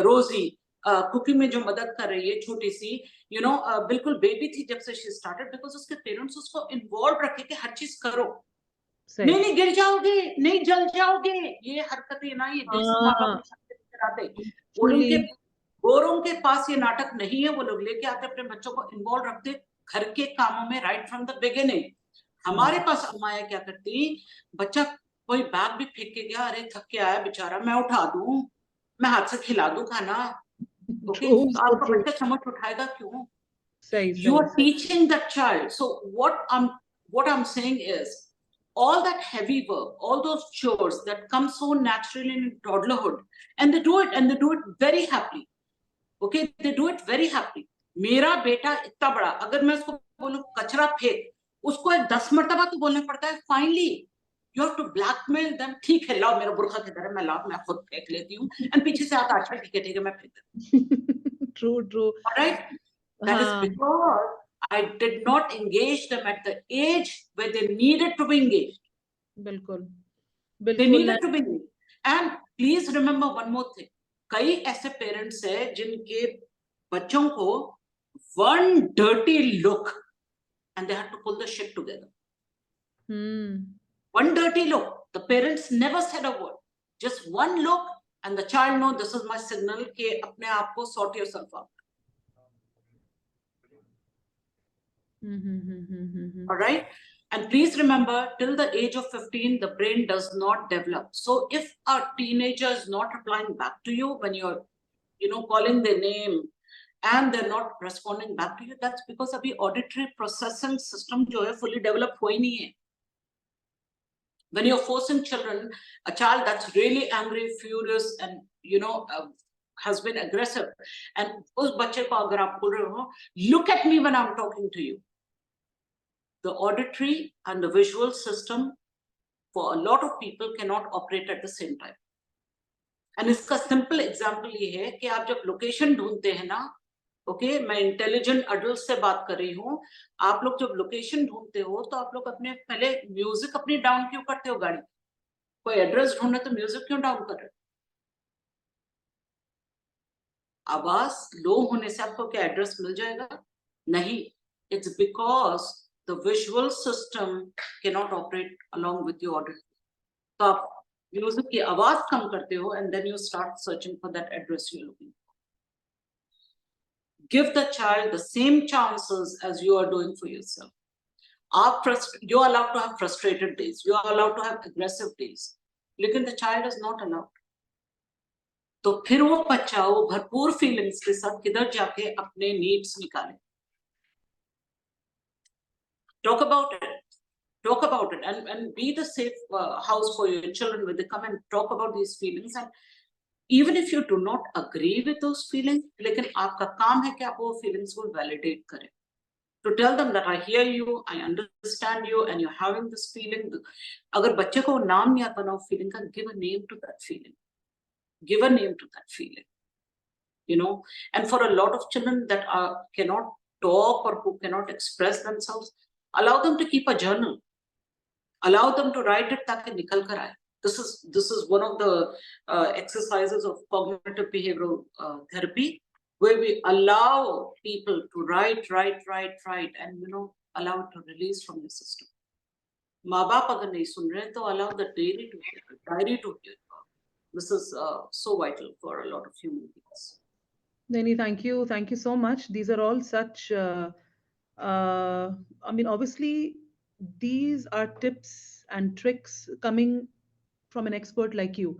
रोजी कुकिंग में जो मदद कर रही है छोटी सी, यू नो बिल्कुल बेबी थी जब से शी स्टार्टेड, बिकॉज उसके पेरेंट्स उसको इन्वॉल्व रखे कि हर चीज करो। नहीं गिर जाओगे, नहीं जल जाओगे, ये हरकतें ना ये देसी माँ बाप कराते। गोरों के पास ये नाटक नहीं है, वो लोग लेके आते अपने बच्चों को इन्वॉल्व रखते घर के कामों में राइट फ्रॉम द बिगिनिंग। हमारे पास अम्माएं क्या करती, बच्चा कोई बैग भी फेंक के गया, अरे थक के आया बेचारा, मैं उठा दूं, मैं हाथ से खिला दूं खाना। ओके, आपका बच्चा चम्मच उठाएगा क्यों? You are teaching that child. So what I'm saying is, all that heavy work, all those chores that come so naturally in toddlerhood, and they do it very happily. Okay, they do it very happily. मेरा बेटा इतना बड़ा, अगर मैं उसको बोलूं कचरा फेंक, उसको 10 मरतबा तो बोलना पड़ता है। Finally you have to blackmail them, ठीक है लाओ मेरा बुरखा किधर है, मैं लाओ मैं खुद फेंक लेती हूँ, एंड पीछे से आता अच्छा ठीक है मैं फेंक। True. Alright, that is because I did not engage them at the age where they needed to be engaged. बिल्कुल they needed to be engaged. And please remember one more thing, कई ऐसे पेरेंट्स हैं जिनके बच्चों को one dirty look and they had to pull the shit together. One dirty look, the parents never said a word, just one look and the child know this is my signal कि अपने आप को sort yourself out. All right, and please remember, till the age of 15 the brain does not develop. So if a teenager is not replying back to you when you're calling their name and they're not responding back to you, that's because abhi auditory processing system jo hai fully developed hua hi nahi hai. When you're forcing children, a child that's really angry, furious, and has been aggressive, and us bachche ko agar aap bol rahe ho, look at me when I'm talking to you, the auditory and the visual system for a lot of people cannot operate at the same time. And इसका simple example ये है कि आप जब location ढूंढते हैं ना, okay, मैं इंटेलिजेंट अडल्ट से बात कर रही हूँ, आप लोग जब लोकेशन ढूंढते हो तो आप लोग अपने पहले म्यूजिक अपनी डाउन क्यों करते हो? गाड़ी कोई एड्रेस ढूंढे तो म्यूजिक क्यों डाउन कर रहे हो? आवाज लो होने से आपको क्या एड्रेस मिल जाएगा? नहीं, it's because the visual system can not operate along with your audio. तो आप म्यूजिक की आवाज कम करते हो and then you start searching for that address you are looking. Give the child the same chances as you are doing for yourself. You're allowed to have frustrated days, you are allowed to have aggressive days, लेकिन the child is not allowed. तो फिर वो बच्चा वो भरपूर feelings के साथ किधर जाके अपने नीड्स निकाले। Talk about it and be the safe house for your children when they come and talk about these feelings. And even if you do not agree with those feelings, लेकिन आपका काम है कि आप वो feelings को validate करें, to tell them that I hear you, I understand you, and you're having this feeling. अगर बच्चे को नाम नहीं आता ना वो feeling का, give a name to that feeling. Give a name to that feeling. And for a lot of children that cannot talk or who cannot express themselves, allow them to keep a journal. Allow them to write it ताकि निकल कर आए. This is one of the exercises of cognitive behavioral therapy, where we allow people to write and allow it to release from the system. माँ बाप अगर नहीं सुन रहे हैं तो allow the diary to hear. This is so vital for a lot of human beings. Nani, thank you so much. These are all such, I mean, obviously, these are tips and tricks coming from an expert like you,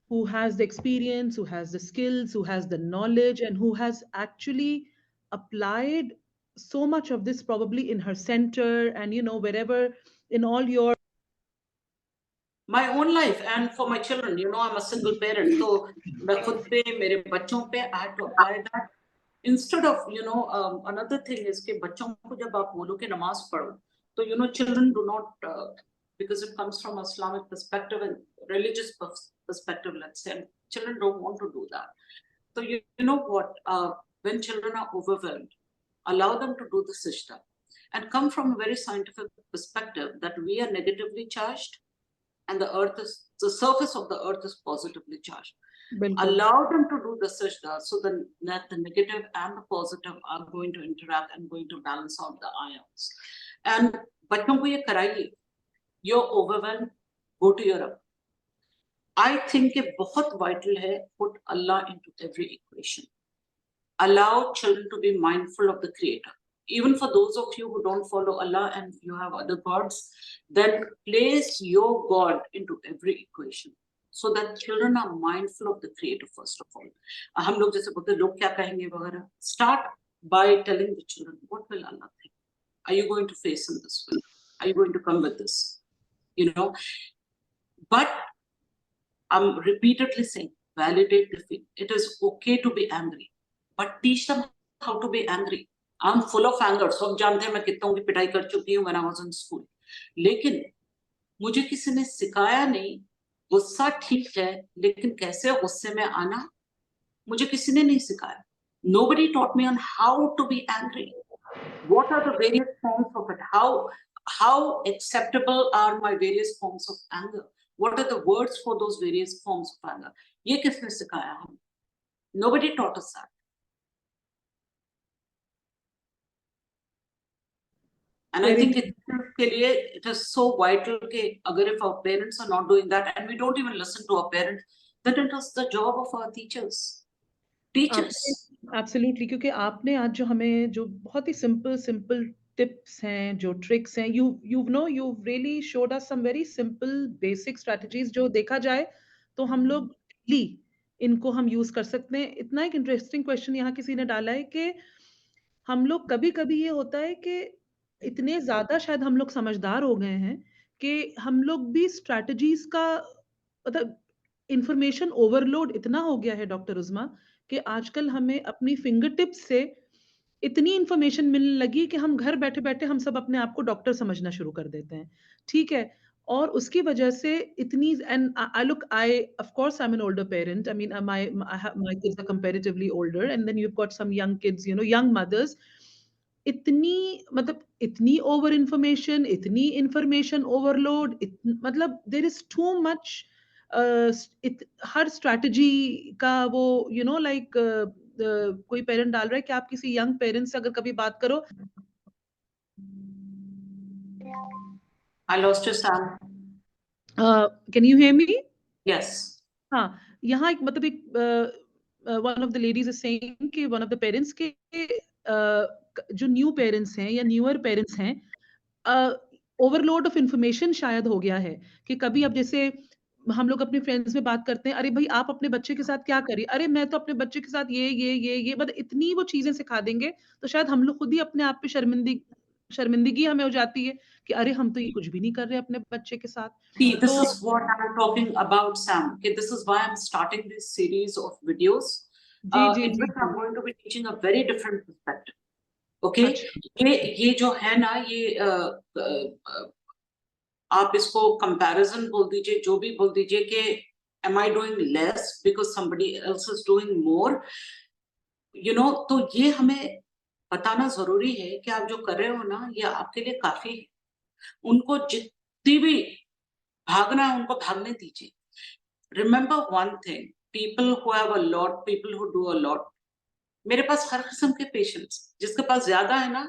who has the experience, who has the skills, who has the knowledge, and who has actually applied so much of this probably in her center and, wherever in all your. My own life and for my children, I'm a single parent, so मैं खुद पे मेरे बच्चों पे I had to apply that. Instead of another thing is कि बच्चों को जब आप बोलो कि नमाज पढ़ो, तो children do not because it comes from Islamic perspective and religious perspective, let's say, and children don't want to do that. So you know what, when children are overwhelmed, allow them to do the sajda and come from a very scientific perspective that we are negatively charged and the surface of the earth is positively charged. Bilkul. Allow them to do the sajda so that the negative and the positive are going to interact and going to balance out the ions. And बच्चों को ये कराइए. You're overwhelmed, go to Europe. I think it बहुत vital है put Allah into every equation. Allow children to be mindful of the Creator. Even for those of you who don't follow Allah and you have other gods, then place your God into every equation so that children are mindful of the Creator first of all. हम लोग जैसे बोलते लोग क्या कहेंगे वगैरह. Start by telling the children, what will Allah think? Are you going to face him this way? Are you going to come with this? But I'm repeatedly saying, validate the feeling. It is okay to be angry, but teach them how to be angry. I'm full of anger. सब जानते हैं मैं कितनों की पिटाई कर चुकी हूँ when I was in school. लेकिन मुझे किसी ने सिखाया नहीं, गुस्सा ठीक है, लेकिन कैसे गुस्से में आना मुझे किसी ने नहीं सिखाया. Nobody taught me on how to be angry. What are the various forms of it? How acceptable are my various forms of anger? What are the words for those various forms of anger? ये किसने सिखाया हमें? Nobody taught us that. And I think it is so vital that if our parents are not doing that and we don't even listen to our parents, then it is the job of our teachers. Absolutely, क्योंकि आपने आज जो हमें जो बहुत ही simple tips हैं, जो tricks हैं, you've really showed us some very simple basic strategies जो देखा जाए तो हम लोग daily इनको हम use कर सकते हैं. इतना एक interesting question यहाँ किसी ने डाला है कि हम लोग कभी-कभी ये होता है कि इतने ज़्यादा शायद हम लोग समझदार हो गए हैं कि हम लोग भी strategies का मतलब information overload इतना हो गया है डॉक्टर उज़मा कि आजकल हमें अपनी फिंगर टिप्स से इतनी इंफॉर्मेशन मिलने लगी कि हम घर बैठे-बैठे हम सब अपने आप को डॉक्टर समझना शुरू कर देते हैं. ठीक है? और उसकी वजह से इतनी and I of course I am an older parent. I mean my kids are comparatively older and then you have got some young kids, young mothers. इतनी ओवर इंफॉर्मेशन ओवरलोड, मतलब देयर इज टू मच. हर strategy का वो like कोई parent डाल रहा है कि आप किसी यंग पेरेंट से अगर कभी बात करो. I lost you, Sam. Can you hear me? Yes. हाँ, यहाँ एक मतलब एक one of the ladies is saying कि one of the parents के जो न्यू पेरेंट्स हैं या न्यूअर पेरेंट्स हैं, ओवरलोड ऑफ इंफॉर्मेशन शायद हो गया है कि कभी अब जैसे हम लोग अपने फ्रेंड्स में बात करते हैं, अरे भाई आप अपने बच्चे के साथ क्या करिए, अरे मैं तो अपने बच्चे के साथ ये मतलब इतनी वो चीजें सिखा देंगे तो शायद हम लोग खुद ही अपने आप पे शर्मिंदगी हमें हो जाती है कि अरे हम तो ये कुछ भी नहीं कर रहे अपने बच्चे के साथ. See, this is what I'm talking about, Sam. Okay, this is why I'm starting this series of videos in which I'm going to be teaching a very different perspective. Okay, ये जो है ना, ये आप इसको comparison बोल दीजिए, जो भी बोल दीजिए कि am I doing less because somebody else is doing more? तो ये हमें बताना जरूरी है कि आप जो कर रहे हो ना, ये आपके लिए काफी है. उनको जितनी भी भागना है उनको भागने दीजिए. Remember one thing, people who have a lot, people who do a lot. मेरे पास हर किस्म के पेशेंट्स, जिसके पास ज्यादा है ना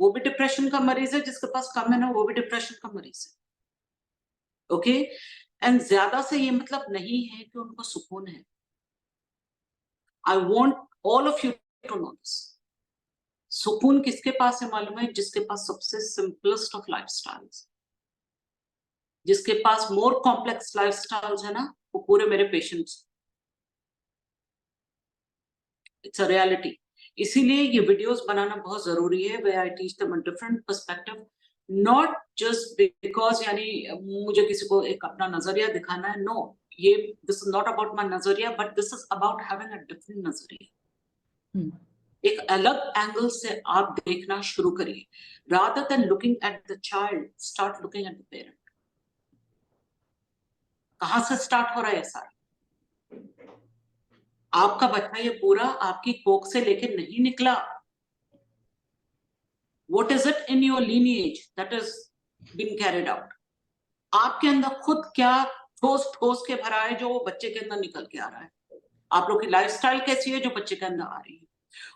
वो भी डिप्रेशन का मरीज है, जिसके पास कम है ना वो भी डिप्रेशन का मरीज है। ओके, एंड ज्यादा से ये मतलब नहीं है कि उनको सुकून है। I want all of you to know this. सुकून किसके पास है मालूम है? जिसके पास सबसे सिंपलेस्ट ऑफ लाइफस्टाइल्स, जिसके पास मोर कॉम्प्लेक्स लाइफस्टाइल्स है ना, वो पूरे मेरे पेशेंट्स। It's a reality. इसीलिए ये वीडियोस बनाना बहुत जरूरी है, way I teach them a different perspective, not just because यानी मुझे किसी को एक अपना नजरिया दिखाना है, नो, ये this is not about my नजरिया, but this is about having a different नजरिया। एक अलग एंगल से आप देखना शुरू करिए, rather than looking at the child, start looking at the parent. कहां से स्टार्ट हो रहा है सारा? आपका बच्चा ये पूरा आपकी कोख से लेके नहीं निकला। What is it in your lineage that is been carried out? आपके अंदर खुद क्या ठोस ठोस के भरा है जो वो बच्चे के अंदर निकल के आ रहा है? आप लोग की लाइफस्टाइल कैसी है जो बच्चे के अंदर आ रही है?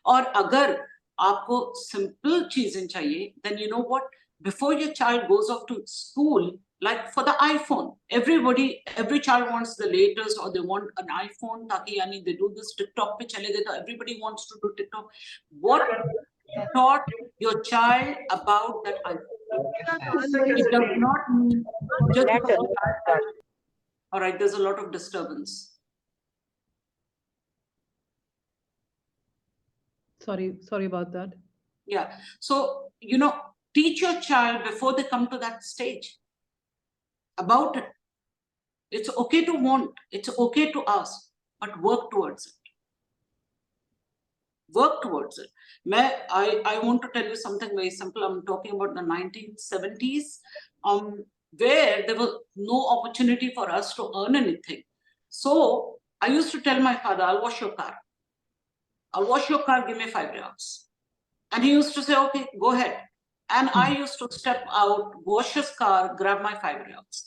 और अगर आपको सिंपल चीजें चाहिए, then you know what? Before your child goes off to school, like for the iPhone, every child wants the latest, or they want an iPhone. ताकि यानी they do this TikTok पे चले गए तो everybody wants to do TikTok. What taught your child about that iPhone? It does not mean just because the child. All right, there's a lot of disturbance. Sorry about that. Yeah. So, teach your child before they come to that stage about it. It's okay to want, it's okay to ask, but work towards it. Work towards it. I want to tell you something very simple. I'm talking about the 1970s, where there was no opportunity for us to earn anything. So I used to tell my father, I'll wash your car. I'll wash your car, give me 5 riyals. And he used to say, okay, go ahead. And I used to step out, wash his car, grab my 5 riyals.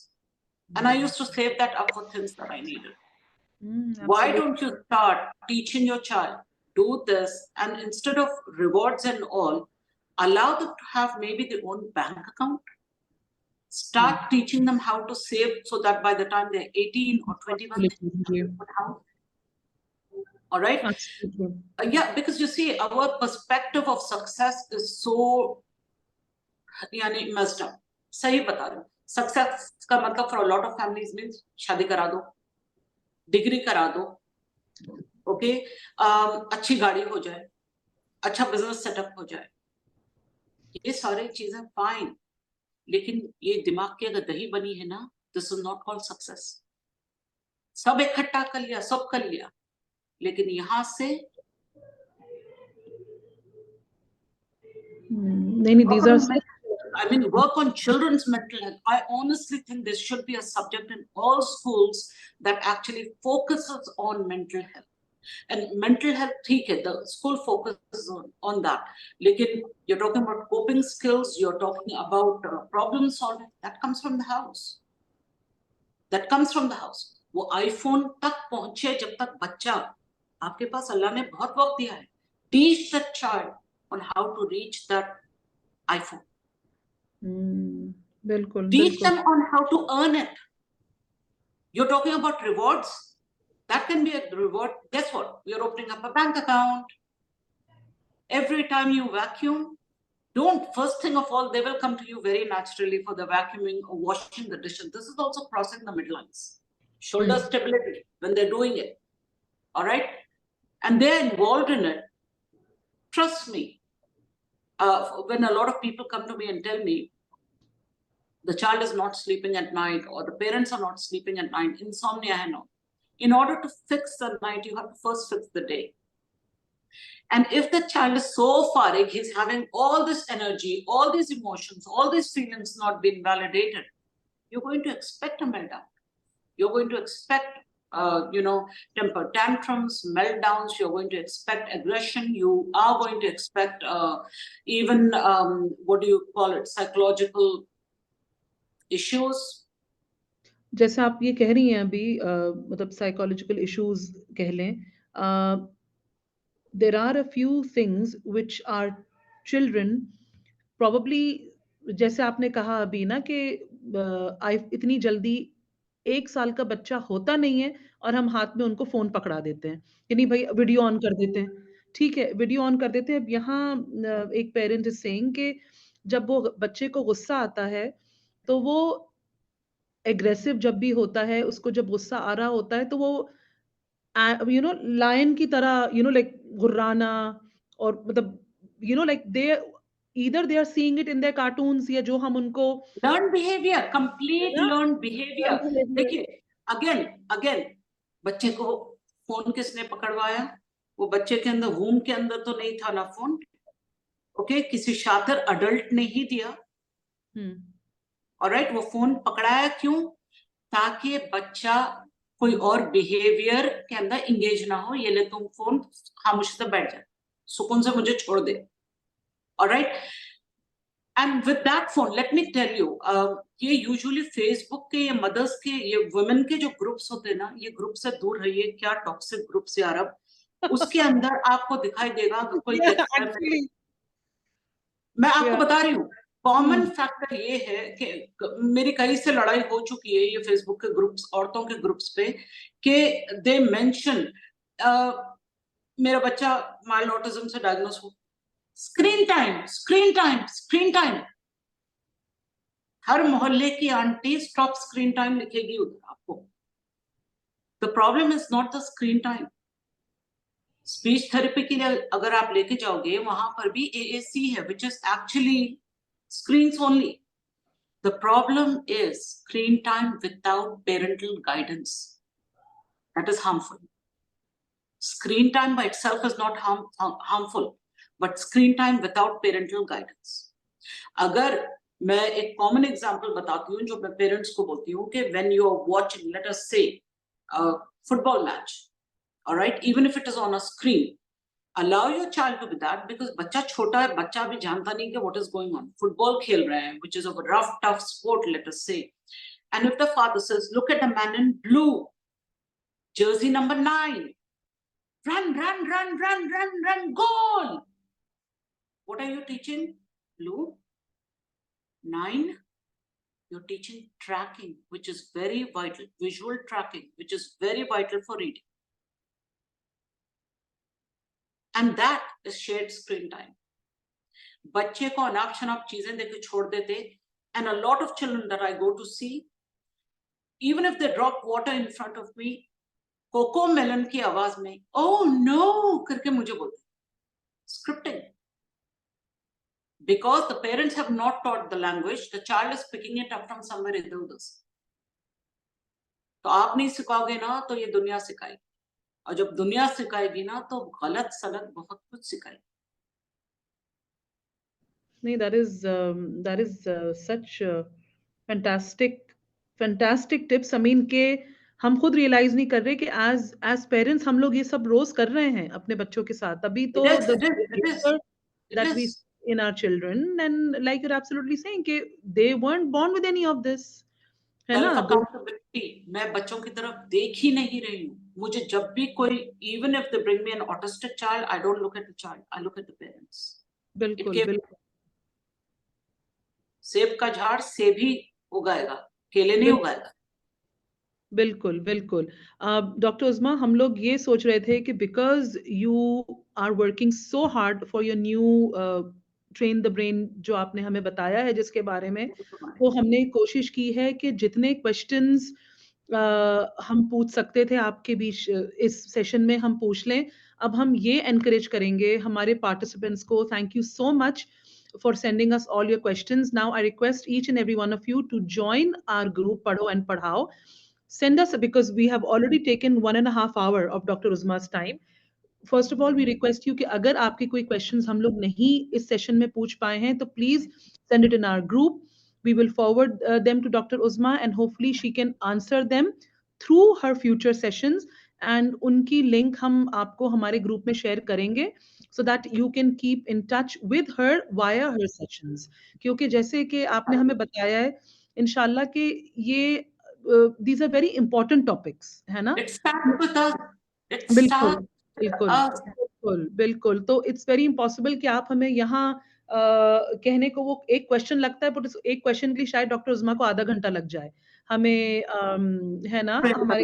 And I used to save that up for things that I needed. Why don't you start teaching your child, do this, and instead of rewards and all, allow them to have maybe their own bank account? Start teaching them how to save so that by the time they're 18 or 21, they can put house. All right? Absolutely. Yeah, because you see, our perspective of success is so यानी messed up. सही बता रही हूँ. Success का मतलब for a lot of families means शादी करा दो, डिग्री करा दो, ओके, अच्छी गाड़ी हो जाए, अच्छा बिजनेस सेटअप हो जाए, ये सारी चीजें फाइन, लेकिन ये दिमाग की अगर दही बनी है ना, this is not called success. सब इकट्ठा कर लिया, सब कर लिया, लेकिन यहां से नहीं, these are I mean, work on children's mental health. I honestly think there should be a subject in all schools that actually focuses on mental health. And mental health, ठीक है, the school focuses on that. लेकिन you're talking about coping skills, you're talking about problem solving, that comes from the house. That comes from the house. वो iPhone तक पहुंचे जब तक बच्चा, आपके पास अल्लाह ने बहुत वक्त दिया है. Teach the child on how to reach that iPhone. बिल्कुल Teach बिल्कुल. them on how to earn it. You're talking about rewards. That can be a reward. Guess what? You're opening up a bank account. Every time you vacuum, don't, first thing of all, they will come to you very naturally for the vacuuming or washing the dishes. This is also crossing the midlines. Shoulder stability when they're doing it. All right? And they're involved in it. Trust me. When a lot of people come to me and tell me the child is not sleeping at night or the parents are not sleeping at night, insomnia, no. In order to fix the night, you have to first fix the day. And if the child is so farig, he's having all this energy, all these emotions, all these feelings not being validated, you're going to expect a meltdown. You're going to expect, temper tantrums, meltdowns. You're going to expect aggression. You are going to expect even, what do you call it, psychological issues. जैसे आप ये कह रही हैं अभी, मतलब psychological issues कह लें, there are a few things which our children probably जैसे आपने कहा अभी ना कि इतनी जल्दी 1 साल का बच्चा होता नहीं है और हम हाथ में उनको फोन पकड़ा देते हैं कि नहीं भाई वीडियो ऑन कर देते हैं। ठीक है, वीडियो ऑन कर देते हैं। अब यहाँ एक पेरेंट इज सेइंग कि जब वो बच्चे को गुस्सा आता है तो वो एग्रेसिव जब भी होता है, उसको जब गुस्सा आ रहा होता है तो वो लायन की तरह लाइक गुर्राना, और मतलब like they either they are seeing it in their cartoons या जो हम उनको लर्न बिहेवियर, है कंप्लीट ना लर्न बिहेवियर। behavior। देखिए, अगेन अगेन, बच्चे को फोन किसने पकड़वाया? वो बच्चे के अंदर, वूम के अंदर तो नहीं था ना फोन। ओके, किसी शातिर अडल्ट ने ही दिया। ऑलराइट, वो फोन पकड़ाया क्यों? ताकि बच्चा कोई और बिहेवियर के अंदर इंगेज ना हो। ये ले तुम फोन, खामोशी से बैठ जा, सुकून से मुझे छोड़ दे। Alright, and with that phone, let me tell you, ये यूजुअली फेसबुक के, ये मदर्स के, ये वुमेन के जो ग्रुप्स होते हैं ना, ये ग्रुप से दूर रहिए। क्या टॉक्सिक ग्रुप्स यार! अब उसके अंदर आपको दिखाई देगा कि कोई Yeah, कहता है, actually, मैं आपको yeah. बता रही हूँ, कॉमन हम्म, फैक्टर ये है कि मेरी कहीं से लड़ाई हो चुकी है ये फेसबुक के ग्रुप्स, औरतों के ग्रुप्स पे, कि दे मेंशन मेरा बच्चा माइल्ड ऑटिज्म से डायग्नोस हो। Screen time, screen time, screen time. हर मोहल्ले की आंटी स्टॉप स्क्रीन टाइम लिखेगी उधर आपको। The problem is not the screen time. Speech therapy के लिए अगर आप लेके जाओगे, वहां पर भी एएसी है, which is actually screens only. The problem is screen time without parental guidance. That is harmful. Screen time by itself is not harmful, but screen time without parental guidance. अगर मैं एक कॉमन एग्जांपल बताती हूँ जो मैं parents को बोलती हूँ कि when you are watching, let us say, a football match, all right, even if it is on a screen, allow your child to be that, because बच्चा छोटा है, बच्चा भी जानता नहीं कि what is going on। Football खेल रहे हैं, which is a rough tough sport, let us say, and if the father says, look at the man in blue, jersey number 9, run run run run run run, goal, what are you teaching? Blue 9, you're teaching tracking, which is very vital, visual tracking, which is very vital for reading, and that is shared screen time। बच्चे को अनाप शनाप चीजें देके छोड़ देते, and a lot of children that I go to see, even if they drop water in front of me, Cocomelon की आवाज में oh no करके मुझे बोलते। Scripting, because the parents have not taught the language, the child is picking it up from somewhere इधर उधर से। तो आप नहीं सिखाओगे ना तो ये दुनिया सिखाएगी, और जब दुनिया सिखाएगी ना तो गलत सलत बहुत कुछ सिखाएगी। नहीं, that is such fantastic tips। I mean के हम खुद रियलाइज नहीं कर रहे कि एज पेरेंट्स हम लोग ये सब रोज कर रहे हैं अपने बच्चों के साथ। अभी तो It is, the it is, it is, it that we is। see in our children, and like you're absolutely saying कि they weren't born with any of this, है ना? सेल्फ अकाउंटेबिलिटी मैं बच्चों की तरफ देख ही नहीं रही हूँ। मुझे जब भी कोई, even if they bring me an autistic child, I don't look at the child, I look at the parents. It बिल्कुल के बिल्कुल सेब का झाड़ सेब ही उगाएगा, केले नहीं बिल्कुल उगाएगा। बिल्कुल बिल्कुल। डॉक्टर उज़्मा, हम लोग ये सोच रहे थे कि because you are working so hard for your new train the brain जो आपने हमें बताया है जिसके बारे में, तो हमने कोशिश की है कि जितने क्वेश्चंस हम पूछ सकते थे आपके बीच इस सेशन में हम पूछ लें। अब हम ये एनकरेज करेंगे हमारे पार्टिसिपेंट्स को। Thank you so much for sending us all your questions. Now I request each and every one of you to join our group Padho and Padhao. Send us, because we have already taken 1.5 hours of Dr. Uzma's time. First of all we request you कि अगर आपके कोई questions हम लोग नहीं इस session में पूछ पाए हैं तो please send it in our group. We will forward them to doctor Uzma and hopefully she can answer them through her future sessions, and उनकी लिंक हम आपको हमारे ग्रुप में शेयर करेंगे so that you can keep in touch with her via her sessions. क्योंकि जैसे कि आपने हमें बताया है इंशाल्लाह कि ये these are very important topics, है ना? It starts with us, it बिल्कुल, starts with बिल्कुल, us। बिल्कुल, बिल्कुल। तो इट्स वेरी इम्पॉसिबल कि आप हमें यहाँ कहने को वो एक क्वेश्चन लगता है, बट उस एक क्वेश्चन के लिए शायद डॉक्टर उज़्मा को आधा घंटा लग जाए हमें, है ना, हमारे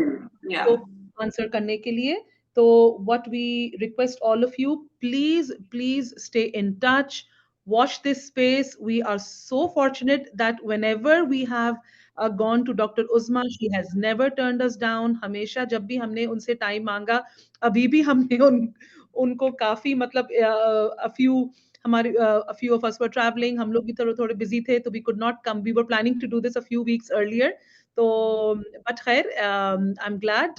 Yeah. को आंसर करने के लिए. तो what we request all of you, please stay in touch, watch this space. We are so fortunate that whenever we have gone to Dr. Uzma, she has never turned us down. हमेशा जब भी हमने उनसे time मांगा, अभी भी हमने उनको काफी मतलब a few हमारे a few of us were traveling, हम लोग भी थोड़े थोड़े busy थे, तो we could not come. We were planning to do this a few weeks earlier. तो but खैर, I'm glad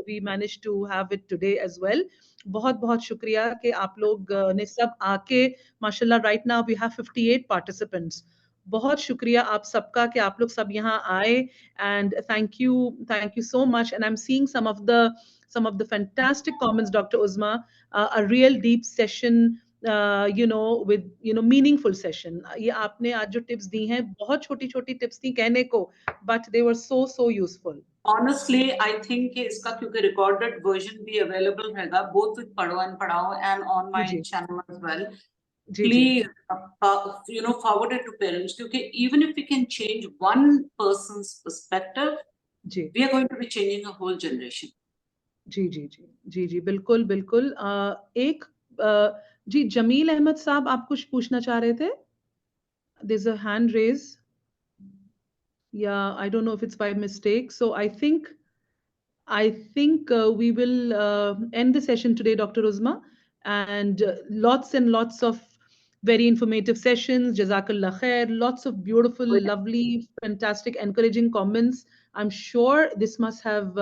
we managed to have it today as well. बहुत बहुत शुक्रिया कि आप लोग ने सब आके, माशाल्लाह right now we have 58 participants. बहुत शुक्रिया आप सबका कि आप लोग सब यहाँ आए, and thank you so much. And I'm seeing some of the fantastic comments, Dr. Uzma, a real deep session, with meaningful session. ये आपने आज जो tips दी हैं, बहुत छोटी छोटी tips थी कहने को, but they were so useful. Honestly, I think कि इसका क्योंकि recorded version भी available रहेगा both with पढ़ो and पढ़ाओ and on my ji channel as well. Ji ji Please, forward it to parents क्योंकि even if we can change one person's perspective, ji we are going to be changing a whole generation. जी जी जी जी जी बिल्कुल बिल्कुल. एक जी, जमील अहमद साहब, आप कुछ पूछना चाह रहे थे? There's a hand raise. Yeah, I don't know if it's by mistake. So I think we will end the session today, Dr. Uzma, and lots of very informative sessions. Jazakallah khair. Lots of beautiful, lovely, fantastic, encouraging comments. I'm sure this must have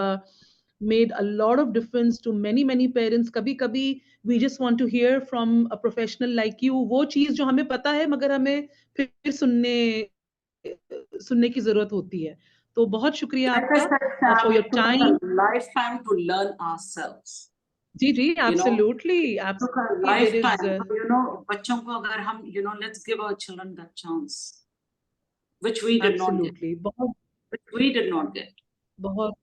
made a lot of difference to many parents. कभी कभी we just want to hear from a professional like you. वो चीज जो हमें पता है मगर हमें फिर सुनने की जरूरत होती है. तो बहुत शुक्रिया Like I आपका said, for Sam, your it took us time. a lifetime to learn ourselves. Ji ji, You know, absolutely it took a absolutely there is lifetime. So, बच्चों को अगर हम, let's give our children that chance, which we did not get, absolutely बहुत which we did not get. बहुत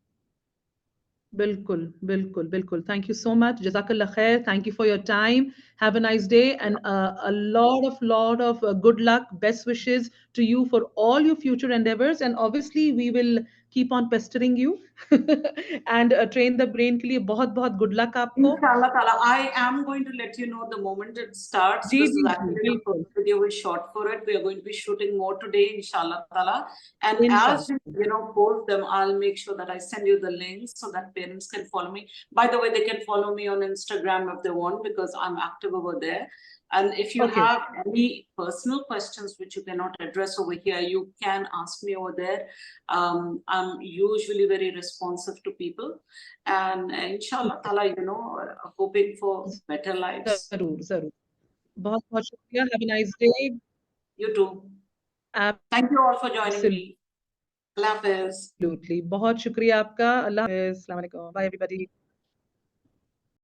बिल्कुल बिल्कुल बिल्कुल. Thank you so much. Jazakallah khair. Thank you for your time. Have a nice day, and a lot of good luck, best wishes to you for all your future endeavors. And obviously we will keep on pestering you and train the brain के लिए बहुत बहुत good luck आपको. Inshallah Ta'ala, I am going to let you know the moment it starts. Ji This is ji ji actually the बिल्कुल. first video we shot for it. We are going to be shooting more today, Inshallah Ta'ala. And as Inshallah. you post them, I'll make sure that I send you the links so that parents can follow me. By the way, they can follow me on Instagram if they want because I'm active over there. And if you Okay. have any personal questions which you cannot address over here, you can ask me over there. I'm usually very responsive to people. And inshallah ta'ala, hoping for better lives. जरूर जरूर. बहुत बहुत शुक्रिया. Have a nice day. You too. Thank you all for joining me. Allah Hafiz. Absolutely. बहुत शुक्रिया आपका. अल्लाह हाफ़िज़. अस्सलाम वालेकुम. Bye everybody.